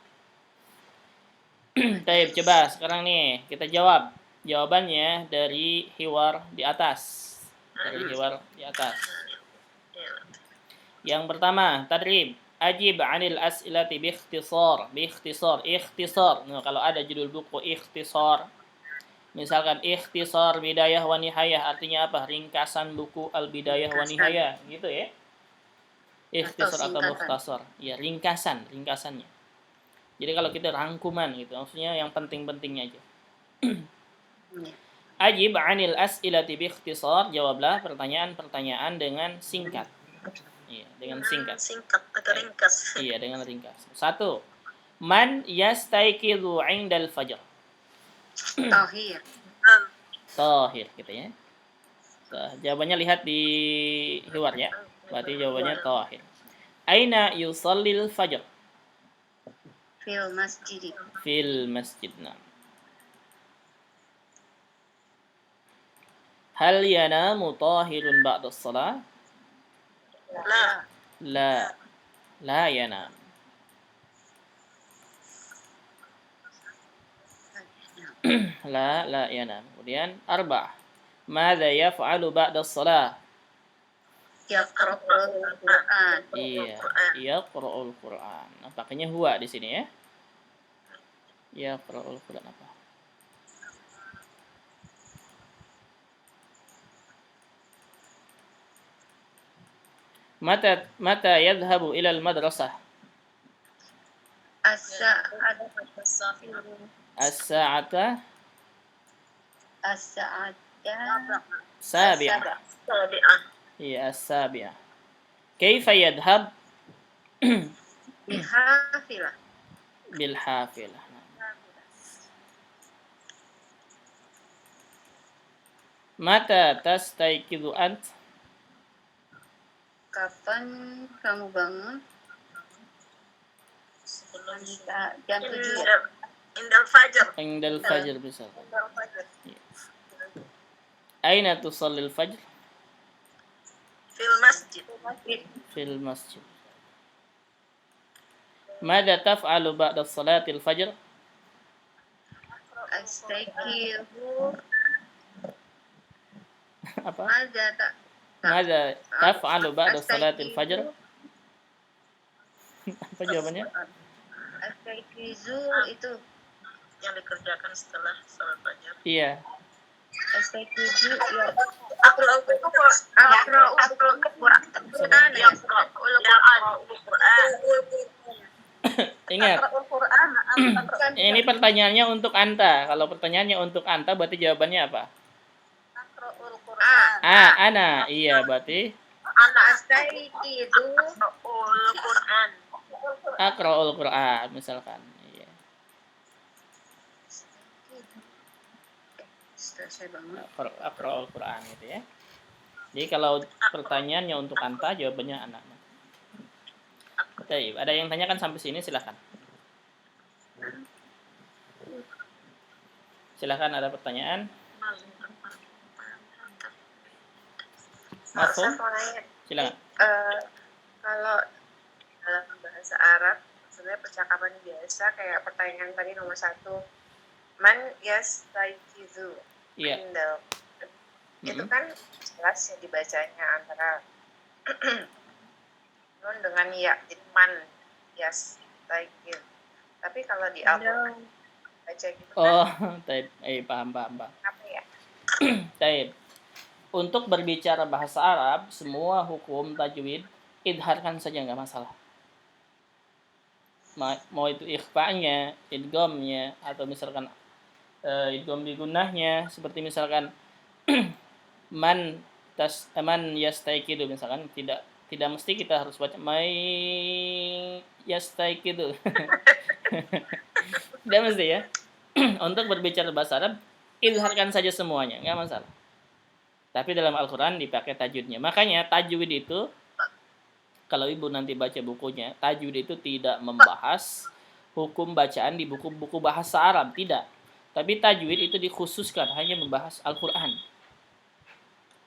Baik, coba sekarang nih kita jawab. Jawabannya dari hiwar di atas. Dari hiwar di atas. Yang pertama, tadrib. Ajib 'anil as'ilati bi ikhtisar. Ikhtisar. Nah, kalau ada judul buku ikhtisar. Misalkan ikhtisar bidayah wa nihayah artinya apa? Ringkasan buku al-bidayah wa nihayah, gitu ya. Ikhtisar atau mukhtasar. Ya, ringkasannya. Jadi kalau kita rangkuman gitu, maksudnya yang penting-pentingnya aja. Ajib 'anil as'ilati bi ikhtisar, jawablah pertanyaan-pertanyaan dengan singkat. Iya, dengan singkat. Singkat atau ringkas. Iya, dengan ringkas. 1. Man yastayqidu 'indal fajr. Tahir. Tahir gitu ya. Jawabannya lihat di hiwar ya. Berarti jawabannya tahir. Aina yusallil fajr? Fil masjid. Fil masjid. Nah. Hal yanamu tahirun ba'da shalah? La. La yanam. La yanam. Kemudian 4. Madza yaf'alu ba'da shalah? Yaqra'ul Qur'an. Iya, yaqra'ul Qur'an. Nah, pakainya huwa di sini ya. Yaqra'ul Quran apa? Mata yadhhabu ila al-madrasah? As-sa'at As-sa'ata as-sa'ata sabi'ah. Sabi'ah. Iya, as-sabi'ah. Kaifa yadhhab? bihafilah. Bil hafilah. Mata tastayqidu ant? Kapan kamu bangun? Sebelum Jam 7 ya. Indal Fajar. Indal fajr bisa. Indal Fajar. Aina tusallil fajr? Fil masjid. Fil masjid. Mada taf'alu ba'da salatil fajr? Astaiqizu Apa? Mada tak Mada taf'alu ba'da salatil fajr? Apa jawabannya? Astaiqizu itu Yang dikerjakan setelah salat fajar. Iya. Astaiqizu ya. Aqra'ul Quran. Aqra'ul Quran. Yaqra'ul Quran. Ingat, ini pertanyaannya untuk Anta. Kalau pertanyaannya untuk Anta, berarti jawabannya apa? Aqra'ul Quran. Ana. Iya, berarti Astaiqizu Aqra'ul Quran. Aqra'ul Quran, misalkan. Iya. Setelah saya bangun. Aqra'ul Quran gitu ya. Jadi kalau pertanyaannya untuk Anta, jawabannya Ana. Baik, ada yang tanyakan sampai sini, silakan. Silakan, ada pertanyaan? Mafhum? Silakan. Kalau dalam bahasa Arab sebenarnya percakapan biasa kayak pertanyaan tadi nomor 1 man yastaiqizu Iya. indal itu kan jelas ya dibacanya antara nun dengan ya jadi man yastaiqiz tapi kalau di Al-Quran baca gitu Oh, kan taib. Paham. apa ya Taib. Untuk berbicara bahasa Arab, semua hukum tajwid idharkan saja, nggak masalah. Mau itu ikhfa'nya, idghamnya, atau misalkan idgham bi gunnahnya, seperti misalkan man yastaiqidu, misalkan tidak mesti kita harus baca may yastaiqidu. Tidak mesti ya. Untuk berbicara bahasa Arab, idharkan saja semuanya, nggak masalah. Tapi dalam Al-Quran dipakai tajwidnya. Makanya tajwid itu, kalau ibu nanti baca bukunya, tajwid itu tidak membahas hukum bacaan di buku-buku bahasa Arab, tidak. Tapi tajwid itu dikhususkan hanya membahas Al-Quran.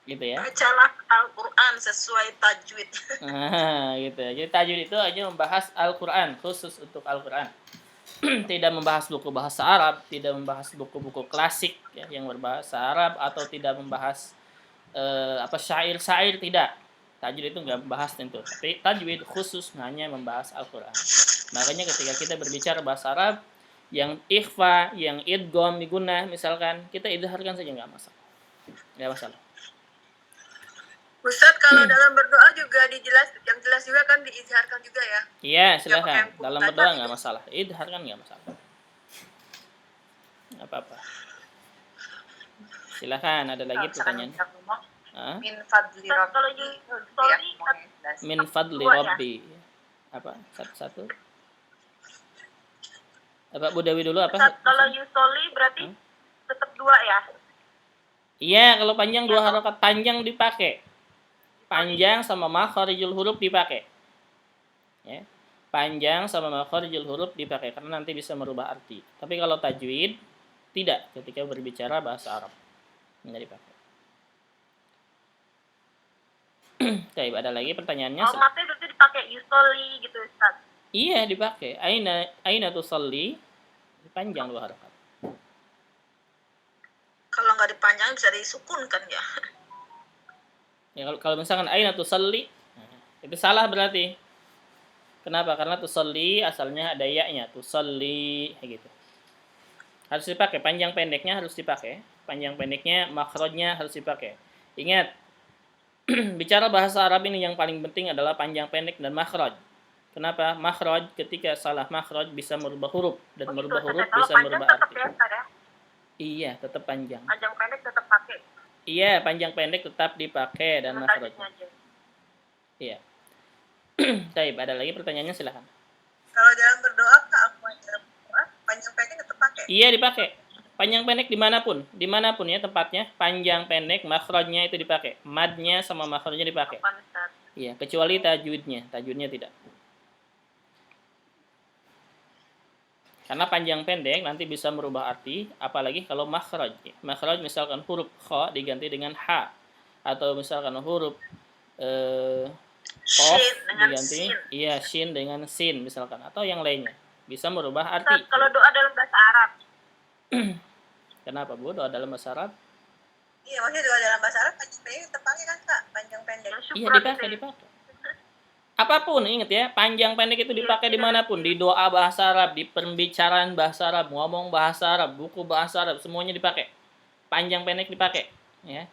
Gitu ya. Bacalah Al-Quran sesuai tajwid. Nah, gitu ya. Jadi tajwid itu hanya membahas Al-Quran, khusus untuk Al-Quran. Tidak membahas buku bahasa Arab, tidak membahas buku-buku klasik ya, yang berbahasa Arab, atau tidak membahas syair-syair, tidak. Tajwid itu nggak membahas tentu. Tapi tajwid khusus hanya membahas Al-Quran. Makanya ketika kita berbicara bahasa Arab, yang ikhfa, yang idgham bigunnah, misalkan, kita idharkan saja, nggak masalah. Nggak masalah. Ustaz kalau dalam berdoa juga yang jelas juga kan diizharkan juga ya Iya, silakan. pakai yang Dalam bukan berdoa tadi. nggak masalah. Idharkan nggak masalah. Nggak apa-apa. Silakan, ada lagi pertanyaan. Hah? min fadli rabbi Kalau sorry, Min fadli Dua ya? rabbi. Apa? Satu. Apa Bu Dewi dulu apa? kalau yusoli berarti tetap 2 ya. Iya, kalau panjang 2 harokat panjang dipakai. Panjang sama makharijul huruf dipakai. Ya. Panjang sama makharijul huruf dipakai karena nanti bisa merubah arti. Tapi kalau tajwid tidak, ketika berbicara bahasa Arab. Enggak dipakai. Baik, ada lagi pertanyaannya? Maksudnya berarti dipakai yusoli gitu Ustaz. Iya, dipakai. Aina tusalli. Panjang 2 harokat. Kalau nggak dipanjangin bisa disukunkan ya. Ya, kalau misalkan aina tusalli, itu salah berarti. Kenapa? Karena tusalli asalnya ada ya-nya, tusalli kayak gitu. Harus dipakai, panjang pendeknya harus dipakai. Panjang pendeknya, makhrajnya harus dipakai. Ingat, bicara bahasa Arab ini yang paling penting adalah panjang pendek dan makhraj. Kenapa? Makhraj ketika salah makhraj bisa merubah huruf dan merubah huruf Kalau bisa panjang merubah tetap arti. ya, Ustaz ya. Iya, tetap panjang. Panjang pendek tetap pakai. Iya, panjang pendek tetap dipakai dan Cuma makhraj. tajwidnya aja. Iya. Baik, ada lagi pertanyaannya silahkan. Kalau dalam berdoa Kak, apa dalam berdoa panjang pendek tetap pakai. Iya, dipakai. Panjang pendek dimanapun ya tempatnya, panjang pendek makhrajnya itu dipakai. Madnya sama makhrajnya dipakai. Apaan, Ustaz? Iya, kecuali tajwidnya tidak. Karena panjang pendek nanti bisa merubah arti, apalagi kalau makhraj. Makhraj misalkan huruf kha diganti dengan ha, atau misalkan huruf qaf Shin dengan diganti sin. shin dengan sin misalkan, atau yang lainnya bisa merubah Ustaz, arti. kalau doa dalam bahasa Arab, Kenapa Bu? Doa dalam bahasa Arab? Iya, maksudnya doa dalam bahasa Arab panjang pendek tetap pakai kan Kak? Panjang pendek. yang Iya, syukron dipakai. itu. Apapun, ingat ya, panjang pendek itu dipakai dimanapun, di doa bahasa Arab, di pembicaraan bahasa Arab, ngomong bahasa Arab, buku bahasa Arab, semuanya dipakai. Panjang pendek dipakai, ya.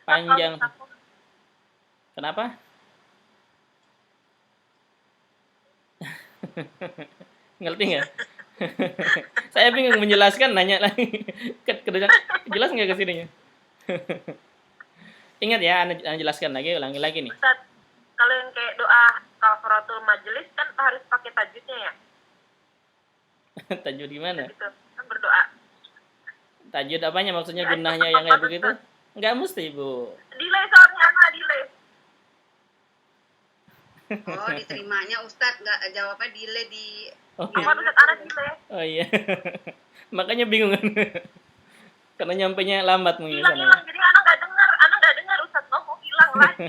Panjang. Kenapa? Ngerti nggak? Saya bingung menjelaskan, nanya lagi. Jelas nggak ke sininya? Ingat ya, Anda jelaskan lagi, ulangi lagi nih. Ustaz, kalau yang kayak doa kafaratul majelis kan harus pakai tajwidnya ya? Tajwid gimana? Gitu, kan berdoa. Tajwid apanya maksudnya, Ya, gunahnya apa yang kayak Ustaz? begitu? Nggak mesti, Bu. Delay soalnya, anak delay. Oh, diterimanya Ustadz, nggak jawabnya delay di. Oh, Apa Ustaz, anak delay? oh iya. Makanya bingung kan. Karena nyampenya lambat mungkin sana. Hilang, jadi anak nggak dengar Ustaz ngomong, hilang lagi.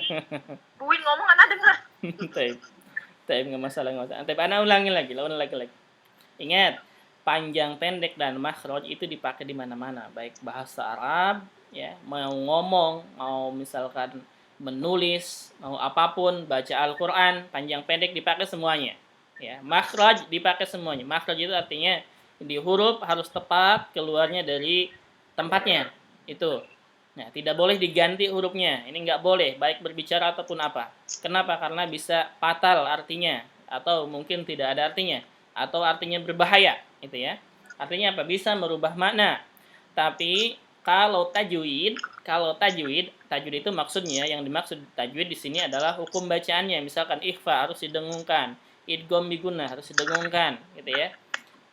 Buin ngomong anak dengar. Tapi nggak masalah. Tapi Ana ulangi lagi. Ingat, panjang pendek dan makhraj itu dipakai di mana-mana, baik bahasa Arab, ya, mau ngomong, mau misalkan menulis, mau apapun, baca Al-Qur'an, panjang pendek dipakai semuanya. Ya, makhraj dipakai semuanya. Makhraj itu artinya di huruf harus tepat keluarnya dari tempatnya. Itu. Nah, tidak boleh diganti hurufnya. Ini nggak boleh, baik berbicara ataupun apa. Kenapa? Karena bisa fatal artinya, atau mungkin tidak ada artinya, atau artinya berbahaya, itu ya. Artinya apa? Bisa merubah makna. Tapi kalau tajwid itu maksudnya, yang dimaksud tajwid di sini adalah hukum bacaannya. Misalkan ikhfa harus didengungkan, idgham bigunnah harus didengungkan, gitu ya.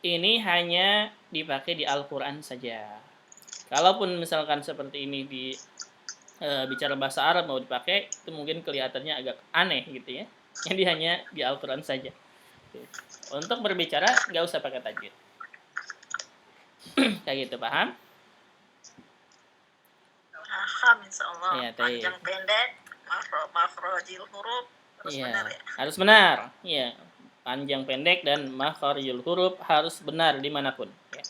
Ini hanya dipakai di Al-Qur'an saja. Kalaupun misalkan seperti ini di bicara bahasa Arab mau dipakai, itu mungkin kelihatannya agak aneh gitu ya. Jadi hanya di Al-Qur'an saja. Untuk berbicara nggak usah pakai tajwid. Kayak gitu, paham? Paham insyaallah. Iya, Panjang pendek, makhrajil huruf harus iya, benar ya. harus benar. Iya, panjang pendek dan makharijul huruf harus benar dimanapun. Ya.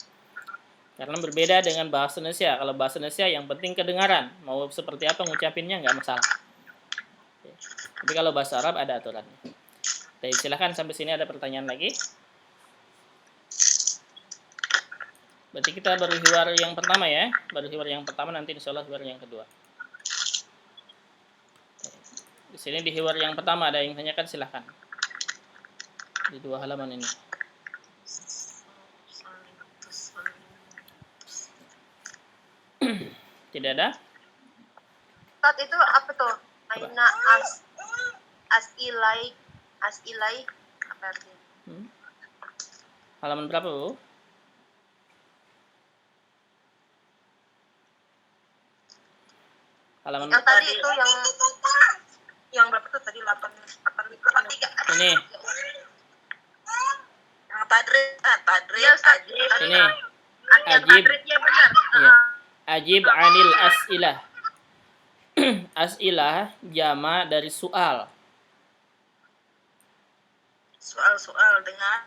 Karena berbeda dengan bahasa Indonesia. Kalau bahasa Indonesia yang penting kedengaran. Mau seperti apa ngucapinnya nggak masalah. Ya. Tapi kalau bahasa Arab ada aturannya. Jadi silahkan, sampai sini ada pertanyaan lagi. Berarti kita baru hiwar yang pertama ya. Baru hiwar yang pertama, nanti insya Allah hiwar yang kedua. Di sini di hiwar yang pertama ada yang tanyakan, silahkan. Di 2 halaman ini. Tidak ada? Ustaz, itu apa tuh? Aina as-ilai apa artinya? Halaman berapa, Bu? Halaman Yang tadi itu yang berapa tuh tadi 8 ini. Yang tadrib, Iya, Ustaz. Ini. Yang Ajib. tadridnya benar. Iya. Ajib anil as'ilah. As'ilah jama dari soal. soal-soal dengan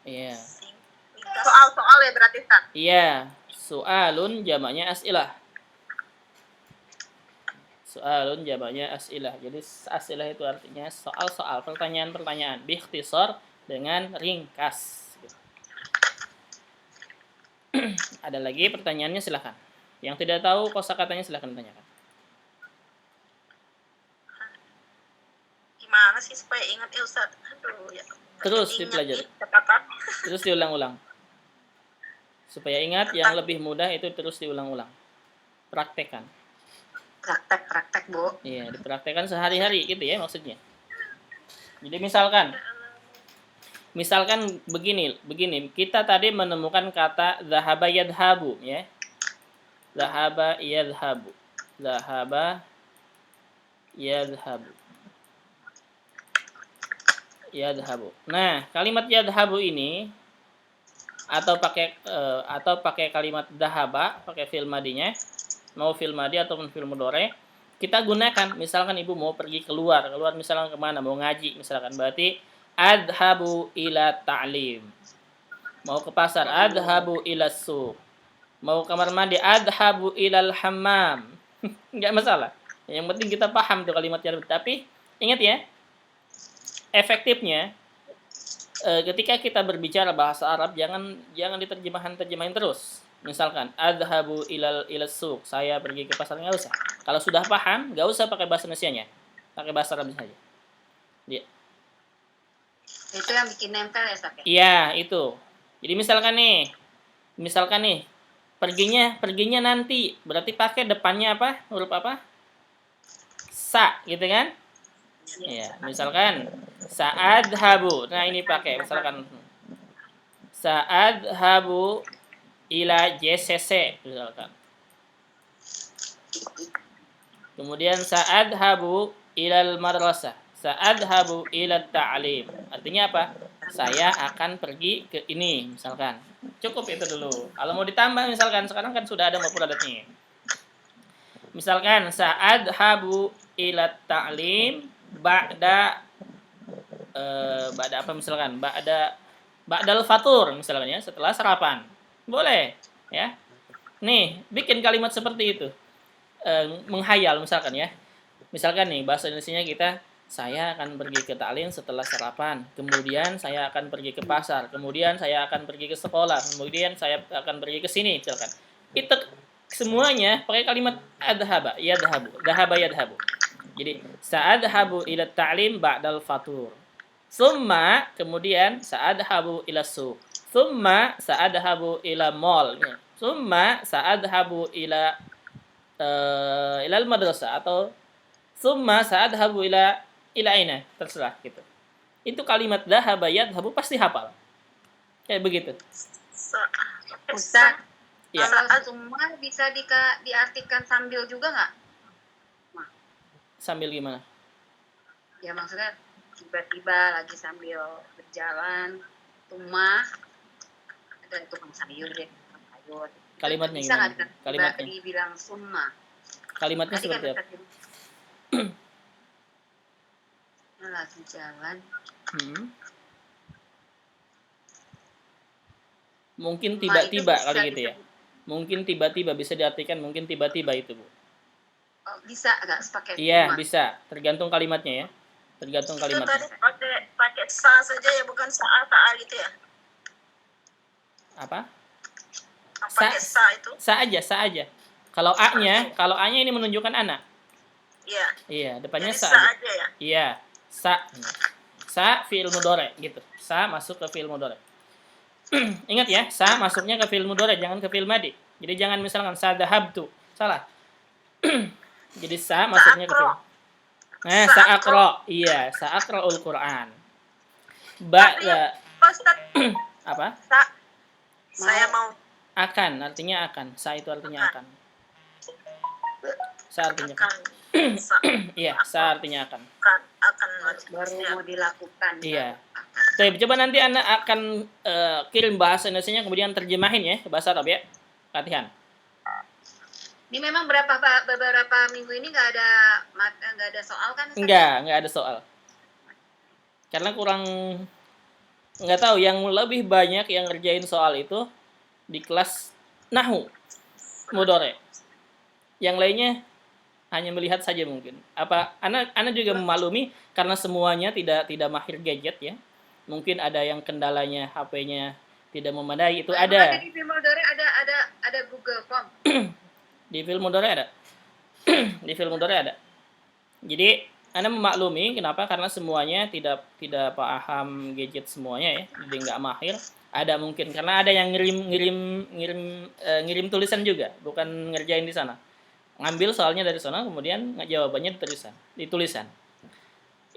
Iya. Soal-soal ya berarti, Ustaz. Iya, soalun jamaknya as'ilah. Soalun jamaknya as'ilah. Jadi as'ilah itu artinya soal-soal, pertanyaan-pertanyaan. Biikhtisar, dengan ringkas. Ada lagi pertanyaannya, silakan. Yang tidak tahu kosakatanya silakan tanyakan. Gimana sih supaya ingat ya Ustaz? Aduh ya. Terus Ingat dipelajari. kata. Terus diulang-ulang. Supaya ingat yang lebih mudah itu terus diulang-ulang. Praktekkan. Praktek, Bu. Iya, dipraktekkan sehari-hari gitu ya maksudnya. Jadi misalkan begini, kita tadi menemukan kata zahaba yadhabu ya. Zahaba yadhabu. Zahaba yadhabu. Yadhabu. Nah, kalimat yadhabu ini atau pakai kalimat dahaba, pakai fi'il madinya, mau fi'il madi ataupun fi'il mudhari, kita gunakan. Misalkan ibu mau pergi keluar misalkan kemana, mau ngaji misalkan, berarti adhabu ila ta'lim. Mau ke pasar, adhabu ila suq. Mau kamar mandi, adhabu ilal hammam. Enggak masalah. Yang penting kita paham tuh kalimat yadhabu. Tapi ingat ya, efektifnya ketika kita berbicara bahasa Arab jangan diterjemahin terus. Misalkan adhabu ilal suq, saya pergi ke pasar, nggak usah. Kalau sudah paham, nggak usah pakai bahasa Indonesianya, pakai bahasa Arab saja. Ya. Itu yang bikin nempel ya, Ustaz? Iya, itu. Jadi misalkan nih perginya nanti, berarti pakai depannya apa? Huruf apa? Sa, gitu kan? Ya, misalkan sa'adhabu. Nah, ini pakai misalkan sa'adhabu ila JCC misalkan. Kemudian sa'adhabu ilal madrasah. Sa'adhabu ila ta'lim. Artinya apa? Saya akan pergi ke ini misalkan. Cukup itu dulu. Kalau mau ditambah misalkan sekarang kan sudah ada mufradatnya. Misalkan sa'adhabu ila ta'lim ba'da apa misalkan? Ba'dal fatur misalkan ya, setelah sarapan. Boleh, ya. Nih, bikin kalimat seperti itu. Menghayal misalkan ya. Misalkan nih bahasa Indonesianya kita, saya akan pergi ke ta'lim setelah sarapan, kemudian saya akan pergi ke pasar, kemudian saya akan pergi ke sekolah, kemudian saya akan pergi ke sini misalkan. Itu semuanya pakai kalimat adhaba, yadhabu, dhahaba yadhabu. Jadi sa'adhabu ila ta'lim ba'dal fatur. Summa kemudian sa'adhabu ila suq. Summa sa'adhabu ila mall. Summa sa'adhabu ila ilal madrasah, atau summa sa'adhabu ila aina, terserah gitu. Itu kalimat dhahaba yadhabu pasti hafal. Kayak begitu. Ustaz, Ya. kalau summa bisa diartikan sambil juga nggak? Sambil gimana? Ya maksudnya tiba-tiba lagi sambil berjalan, tumah, ada tukang sayur deh, tukang sayur. Kalimatnya Bisa gimana? nggak Kalimatnya. dibilang summa? Kalimatnya Tadi seperti kan apa? lagi jalan. Mungkin Summa tiba-tiba itu bisa kali gitu ya. Mungkin tiba-tiba bisa diartikan, mungkin tiba-tiba itu, Bu. Oh, bisa nggak pakai Iya, summa? bisa. Tergantung kalimatnya ya. Tergantung Itu kalimatnya. tadi pakai sa saja ya, bukan sa gitu ya? Apa? Pakai sa itu? Sa aja. Kalau A-nya ini menunjukkan anak. Iya. Iya, depannya Jadi sa sa aja. aja ya? Iya, sa. Sa fi'il mudhari gitu. Sa masuk ke fi'il mudhari. Ingat ya, sa masuknya ke fi'il mudhari, jangan ke fi'il madi. Jadi jangan misalkan sa dhahabtu. Salah. Jadi sa masuknya ke fi'il. Nah, sa'aqra. Iya, sa'aqra'ul Qur'an. Ba'da Ustaz, apa? saya mau Akan, artinya akan. Sa itu artinya akan. Sa artinya akan. Iya, sa artinya akan. akan Baru mau dilakukan. Iya. Tapi coba nanti Anda akan kirim bahasa Indonesianya, kemudian terjemahin ya ke bahasa Arab ya. Latihan. Ini memang beberapa minggu ini nggak ada soal kan? Ustaz? Enggak ada soal. Karena kurang, nggak tahu, yang lebih banyak yang ngerjain soal itu di kelas Nahwu, Mudhari. Yang lainnya hanya melihat saja mungkin. Apa Ana juga memaklumi karena semuanya tidak mahir gadget ya. Mungkin ada yang kendalanya HP-nya tidak memadai, itu ada. Di film Mudhari ada Di fi'il mudhari ada. Di fi'il mudhari ada. Jadi Anda memaklumi kenapa? Karena semuanya tidak paham gadget semuanya ya, jadi nggak mahir. Ada mungkin karena ada yang ngirim tulisan juga, bukan ngerjain di sana. Ngambil soalnya dari sana, kemudian jawabannya di tulisan.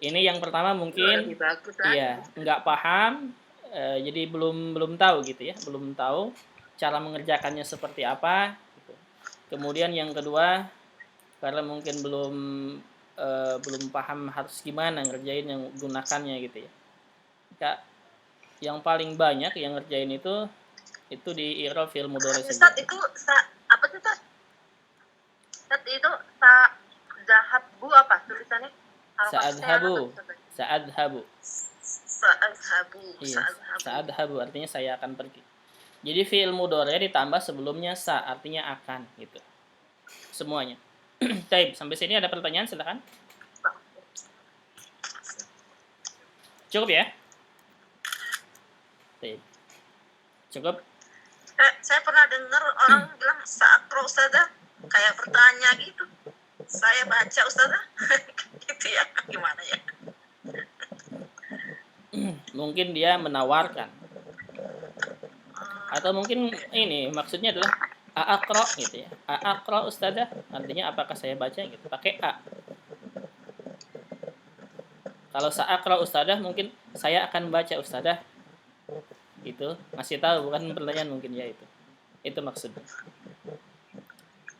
Ini yang pertama mungkin, Lebih bagus lah. iya nggak paham, jadi belum tahu gitu ya, belum tahu cara mengerjakannya seperti apa. Gitu. Kemudian yang kedua, karena mungkin belum paham harus gimana ngerjain yang gunakannya gitu ya. Kak, yang paling banyak yang ngerjain itu di i'rab fi'il mudhari saja. Ustaz itu apa sih Ustaz? Ustaz itu zahabbu apa tulisannya? Sa'adhabu. Iya, Sa'adhabu. sa'adhabu artinya saya akan pergi. Jadi fi'il mudhari ditambah sebelumnya sa artinya akan gitu. Semuanya. Baik, sampai sini ada pertanyaan silakan. Cukup ya? Baik. Cukup. Saya pernah dengar orang bilang sa'akro Ustazah, kayak bertanya gitu. Saya baca Ustazah. Gitu ya, gimana ya? Mungkin dia menawarkan. Atau mungkin ini maksudnya adalah a'aqra gitu ya. A'aqra Ustazah artinya apakah saya baca gitu. Pakai a. Kalau sa'aqra Ustazah mungkin saya akan baca Ustazah. Itu masih tahu bukan pertanyaan mungkin ya itu. Itu maksudnya.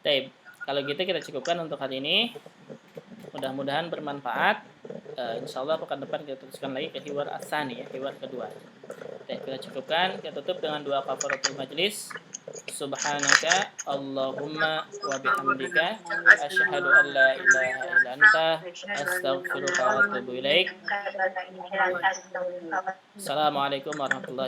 Baik, kalau gitu kita cukupkan untuk hari ini. Mudah-mudahan bermanfaat. Insyaallah pekan depan kita teruskan lagi ke hiwar asani ya, hiwar kedua. Baik, kita cukupkan, kita tutup dengan doa kafaratul majlis. Subhanaka Allahumma wa bihamdika asyhadu an la ilaha illa anta astaghfiruka wa atubu ilaik. Assalamualaikum warahmatullahi